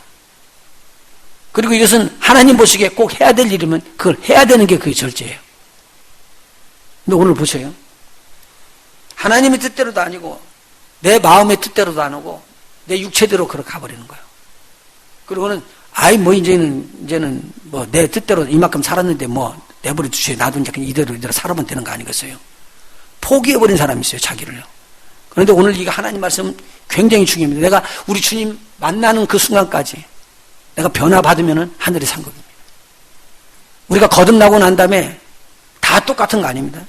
그리고 이것은 하나님 보시기에 꼭 해야 될 일이면 그걸 해야 되는 게 그게 절제예요. 근데 오늘 보세요. 하나님의 뜻대로도 아니고 내 마음의 뜻대로도 안 오고 내 육체대로 그렇게 가버리는 거예요. 그리고는 이제는 뭐 내 뜻대로 이만큼 살았는데 뭐 내버려 두세요. 나도 이제 그냥 이대로 살아면 되는 거 아니겠어요? 포기해버린 사람이 있어요, 자기를요. 그런데 오늘 이거 하나님 말씀 굉장히 중요합니다. 내가 우리 주님 만나는 그 순간까지 내가 변화받으면은 하늘의 상급입니다. 우리가 거듭나고 난 다음에 다 똑같은 거 아닙니다.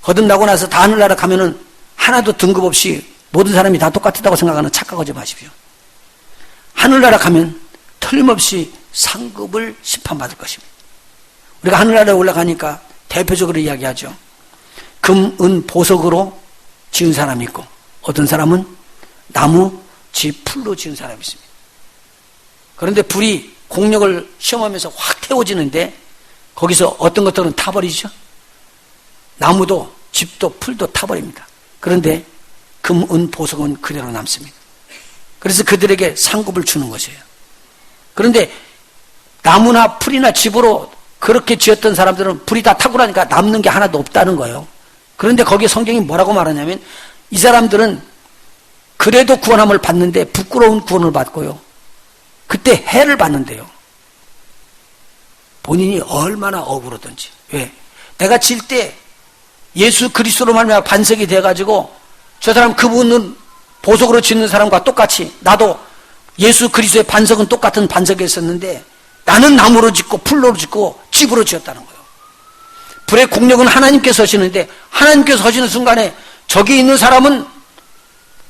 거듭나고 나서 다 하늘나라 가면은 하나도 등급 없이 모든 사람이 다 똑같다고 생각하는 착각하지 마십시오. 하늘나라 가면 틀림없이 상급을 심판받을 것입니다. 우리가 하늘나라에 올라가니까 대표적으로 이야기하죠. 금, 은, 보석으로 지은 사람이 있고 어떤 사람은 나무, 집, 풀로 지은 사람이 있습니다. 그런데 불이 공력을 시험하면서 확 태워지는데 거기서 어떤 것들은 타버리죠. 나무도 집도 풀도 타버립니다. 그런데 금, 은, 보석은 그대로 남습니다. 그래서 그들에게 상급을 주는 것이에요. 그런데 나무나 풀이나 집으로 그렇게 지었던 사람들은 불이 다 타고 나니까 남는 게 하나도 없다는 거예요. 그런데 거기에 성경이 뭐라고 말하냐면 이 사람들은 그래도 구원함을 받는데 부끄러운 구원을 받고요. 그때 해를 받는데요. 본인이 얼마나 억울하든지. 왜? 내가 질 때 예수 그리스도로 말미암아 반석이 돼가지고 저 사람 그분은 보석으로 짓는 사람과 똑같이 나도 예수 그리스도의 반석은 똑같은 반석이었었는데 나는 나무로 짓고 풀로 짓고 집으로 지었다는 거예요. 불의 공력은 하나님께서 하시는데 하나님께서 하시는 순간에 저기 있는 사람은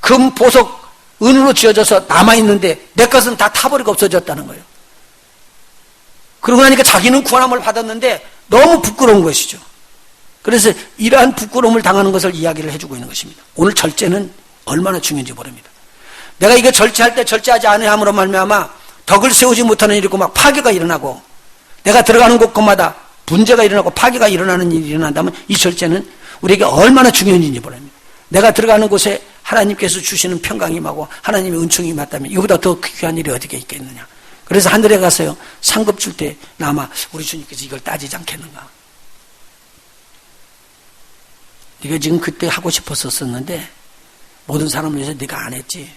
금, 보석, 은으로 지어져서 남아있는데 내 것은 다 타버리고 없어졌다는 거예요. 그러고 나니까 자기는 구원함을 받았는데 너무 부끄러운 것이죠. 그래서 이러한 부끄러움을 당하는 것을 이야기를 해주고 있는 것입니다. 오늘 절제는 얼마나 중요한지 모릅니다. 내가 이거 절제할 때 절제하지 않음으로 말미암아 덕을 세우지 못하는 일이고 막 파괴가 일어나고 내가 들어가는 곳곳마다 문제가 일어나고 파괴가 일어나는 일이 일어난다면 이 절제는 우리에게 얼마나 중요한지 모릅니다. 내가 들어가는 곳에 하나님께서 주시는 평강이 임하고 하나님의 은총이 임했다면 이거보다 더 귀한 일이 어디에 있겠느냐. 그래서 하늘에 가서요, 상급 줄 때 아마 우리 주님께서 이걸 따지지 않겠는가. 네가 지금 그때 하고 싶었었는데 모든 사람을 위해서 네가 안 했지.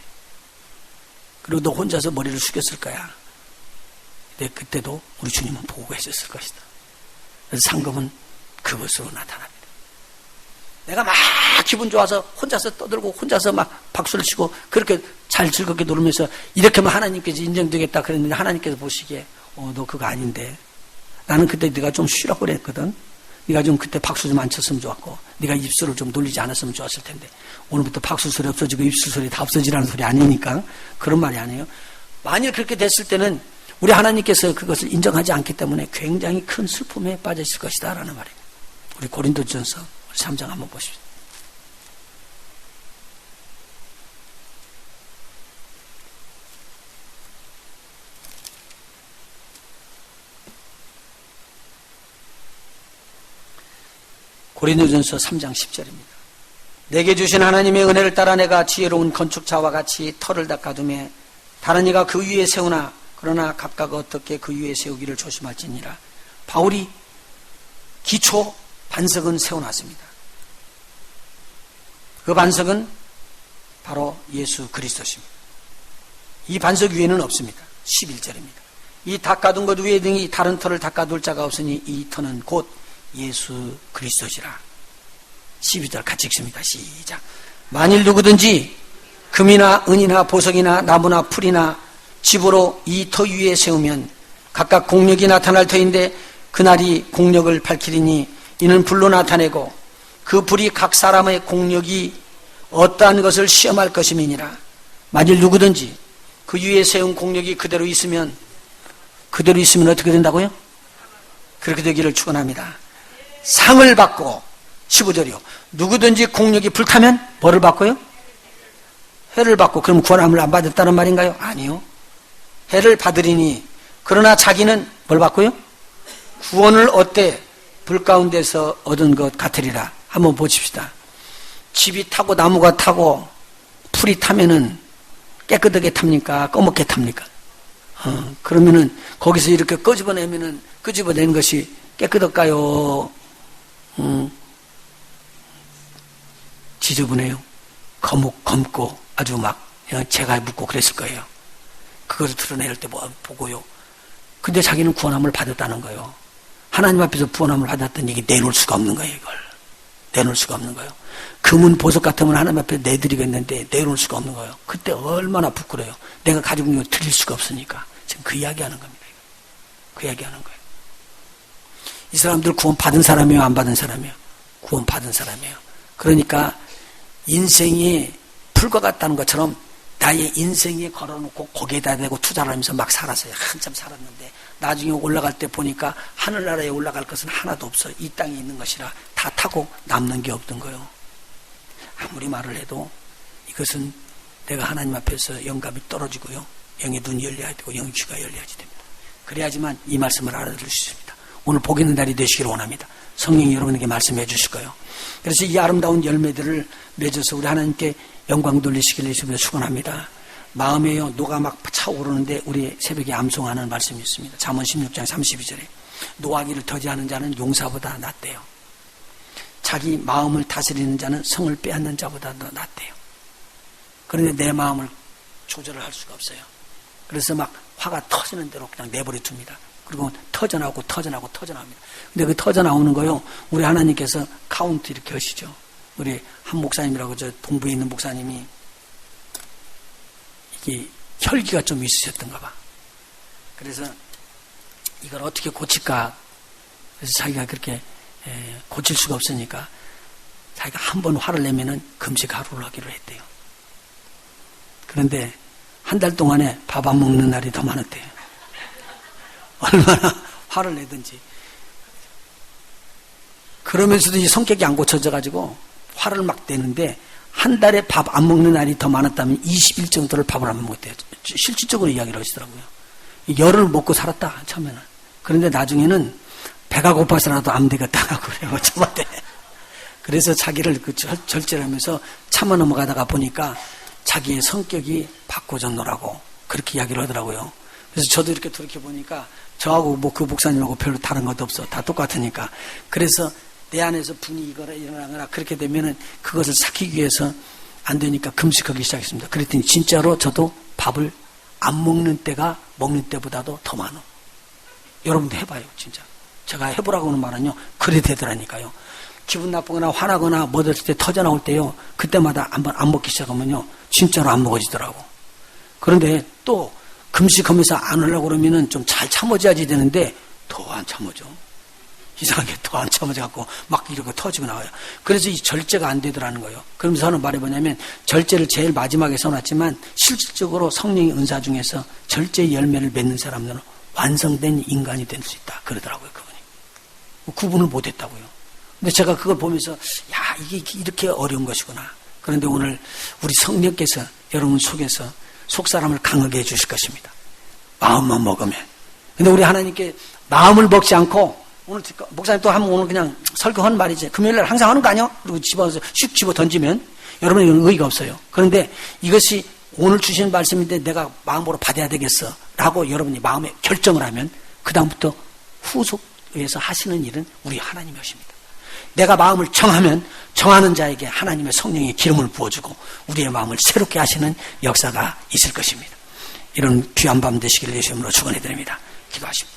그리고 너 혼자서 머리를 숙였을 거야. 근데 그때도 우리 주님은 보고 계셨을 것이다. 그래서 상급은 그것으로 나타납니다. 내가 막 기분 좋아서 혼자서 떠들고 혼자서 막 박수를 치고 그렇게 잘 즐겁게 놀면서 이렇게만 하나님께서 인정되겠다 그랬는데 하나님께서 보시기에 너 그거 아닌데 나는 그때 네가 좀 쉬라고 그랬거든. 네가 좀 그때 박수 좀 안 쳤으면 좋았고 네가 입술을 좀 돌리지 않았으면 좋았을 텐데 오늘부터 박수 소리 없어지고 입술 소리 다 없어지라는 소리 아니니까 그런 말이 아니에요. 만일 그렇게 됐을 때는 우리 하나님께서 그것을 인정하지 않기 때문에 굉장히 큰 슬픔에 빠졌을 것이다 라는 말입니다. 우리 고린도전서 3장 한번 보십시오. 고린도전서 3장 10절입니다. 내게 주신 하나님의 은혜를 따라 내가 지혜로운 건축자와 같이 터를 닦아두매 다른 이가 그 위에 세우나 그러나 각각 어떻게 그 위에 세우기를 조심할지니라. 바울이 기초 반석은 세워놨습니다. 그 반석은 바로 예수 그리스도십니다. 이 반석 위에는 없습니다. 11절입니다. 이 닦아둔 것 위에 등이 다른 터를 닦아둘 자가 없으니 이 터는 곧 예수 그리스도시라. 12절 같이 읽습니다. 시작. 만일 누구든지 금이나 은이나 보석이나 나무나 풀이나 집으로 이 터 위에 세우면 각각 공력이 나타날 터인데 그날이 공력을 밝히리니 이는 불로 나타내고 그 불이 각 사람의 공력이 어떠한 것을 시험할 것임이니라. 만일 누구든지 그 위에 세운 공력이 그대로 있으면 어떻게 된다고요? 그렇게 되기를 축원합니다. 상을 받고 15절이요. 누구든지 공력이 불타면 뭐를 받고요? 해를 받고. 그럼 구원함을 안 받았다는 말인가요? 아니요. 해를 받으리니 그러나 자기는 뭘 받고요? 구원을 얻되 불 가운데서 얻은 것 같으리라. 한번 보십시다. 집이 타고 나무가 타고 풀이 타면은 깨끗하게 탑니까? 꺼멓게 탑니까? 그러면은 거기서 이렇게 끄집어내는 것이 깨끗할까요? 지저분해요. 검고 아주 막 재가 묻고 그랬을 거예요. 그것을 드러낼 때 보고요. 근데 자기는 구원함을 받았다는 거예요. 하나님 앞에서 구원함을 받았더니 이게 내놓을 수가 없는 거예요. 이걸 내놓을 수가 없는 거예요. 금은 보석 같으면 하나님 앞에 내드리겠는데 내놓을 수가 없는 거예요. 그때 얼마나 부끄러워요. 내가 가지고 있는 걸 드릴 수가 없으니까. 지금 그 이야기하는 겁니다. 그 이야기하는 거예요. 이 사람들 구원 받은 사람이에요? 안 받은 사람이에요? 구원 받은 사람이에요. 그러니까 인생이 풀과 같다는 것처럼 나의 인생에 걸어놓고 거기에다 대고 투자를 하면서 막 살았어요. 한참 살았는데 나중에 올라갈 때 보니까 하늘나라에 올라갈 것은 하나도 없어. 이 땅에 있는 것이라 다 타고 남는 게 없던 거예요. 아무리 말을 해도 이것은 내가 하나님 앞에서 영감이 떨어지고요. 영의 눈이 열려야 되고 영의 귀가 열려야지 됩니다. 그래야지만 이 말씀을 알아들을 수 있습니다. 오늘 복 있는 날이 되시기를 원합니다. 성령이 여러분에게 말씀해 주실 거예요. 그래서 이 아름다운 열매들을 맺어서 우리 하나님께 영광 돌리시기를 예수님으로 축원합니다. 마음에요 노가 막 차오르는데 우리 새벽에 암송하는 말씀이 있습니다. 잠언 16장 32절에 노하기를 더디하는 자는 용사보다 낫대요. 자기 마음을 다스리는 자는 성을 빼앗는 자보다 더 낫대요. 그런데 내 마음을 조절을 할 수가 없어요. 그래서 막 화가 터지는 대로 그냥 내버려 둡니다. 그리고 터져나오고 터져나옵니다. 근데 그 터져나오는 거요, 우리 하나님께서 카운트 이렇게 하시죠. 우리 한 목사님이라고 저 동부에 있는 목사님이 이게 혈기가 좀 있으셨던가 봐. 그래서 이걸 어떻게 고칠까? 그래서 자기가 그렇게 고칠 수가 없으니까 자기가 한 번 화를 내면은 금식 하루를 하기로 했대요. 그런데 한 달 동안에 밥 안 먹는 날이 더 많았대요. 얼마나 화를 내든지. 그러면서도 이 성격이 안 고쳐져가지고 화를 막 내는데 한 달에 밥 안 먹는 날이 더 많았다면 20일 정도를 밥을 안 먹었대요. 실질적으로 이야기를 하시더라고요. 열을 먹고 살았다, 처음에는. 그런데 나중에는 배가 고파서라도 안 되겠다고 그래요, 저한테. 그래서 자기를 그 절제를 하면서 참아 넘어가다가 보니까 자기의 성격이 바꿔졌노라고 그렇게 이야기를 하더라고요. 그래서 저도 이렇게 돌이켜보니까 저하고 뭐 그 목사님하고 별로 다른 것도 없어. 다 똑같으니까. 그래서 내 안에서 분위기가 일어나거나 그렇게 되면은 그것을 삭히기 위해서 안 되니까 금식하기 시작했습니다. 그랬더니 진짜로 저도 밥을 안 먹는 때가 먹는 때보다도 더 많아. 여러분도 해봐요, 진짜. 제가 해보라고 하는 말은요, 그래 되더라니까요. 기분 나쁘거나 화나거나 뭐 될 때 터져 나올 때요, 그때마다 한번 안 먹기 시작하면요, 진짜로 안 먹어지더라고. 그런데 또 금식하면서 안 하려고 그러면은 좀 잘 참아줘야지 되는데 더 안 참아줘. 이상하게 더 안 참아져갖고 막 이러고 터지고 나와요. 그래서 이 절제가 안 되더라는 거예요. 그러면서 저는 말해보냐면 절제를 제일 마지막에 써놨지만 실질적으로 성령의 은사 중에서 절제의 열매를 맺는 사람들은 완성된 인간이 될 수 있다. 그러더라고요, 그분이. 구분을 못했다고요. 근데 제가 그걸 보면서 야, 이게 이렇게 어려운 것이구나. 그런데 오늘 우리 성령께서 여러분 속에서 속사람을 강하게 해주실 것입니다. 마음만 먹으면. 근데 우리 하나님께 마음을 먹지 않고 오늘 목사님 또 하면 오늘 그냥 설교하는 말이지. 금요일날 항상 하는 거 아니야? 그리고 집어서 슉 집어 던지면 여러분은 이건 의의가 없어요. 그런데 이것이 오늘 주신 말씀인데 내가 마음으로 받아야 되겠어 라고 여러분이 마음에 결정을 하면 그 다음부터 후속에서 하시는 일은 우리 하나님이 하십니다. 내가 마음을 정하면 정하는 자에게 하나님의 성령의 기름을 부어주고 우리의 마음을 새롭게 하시는 역사가 있을 것입니다. 이런 귀한 밤 되시길 예수 이름으로 축원해 드립니다. 기도하십니다.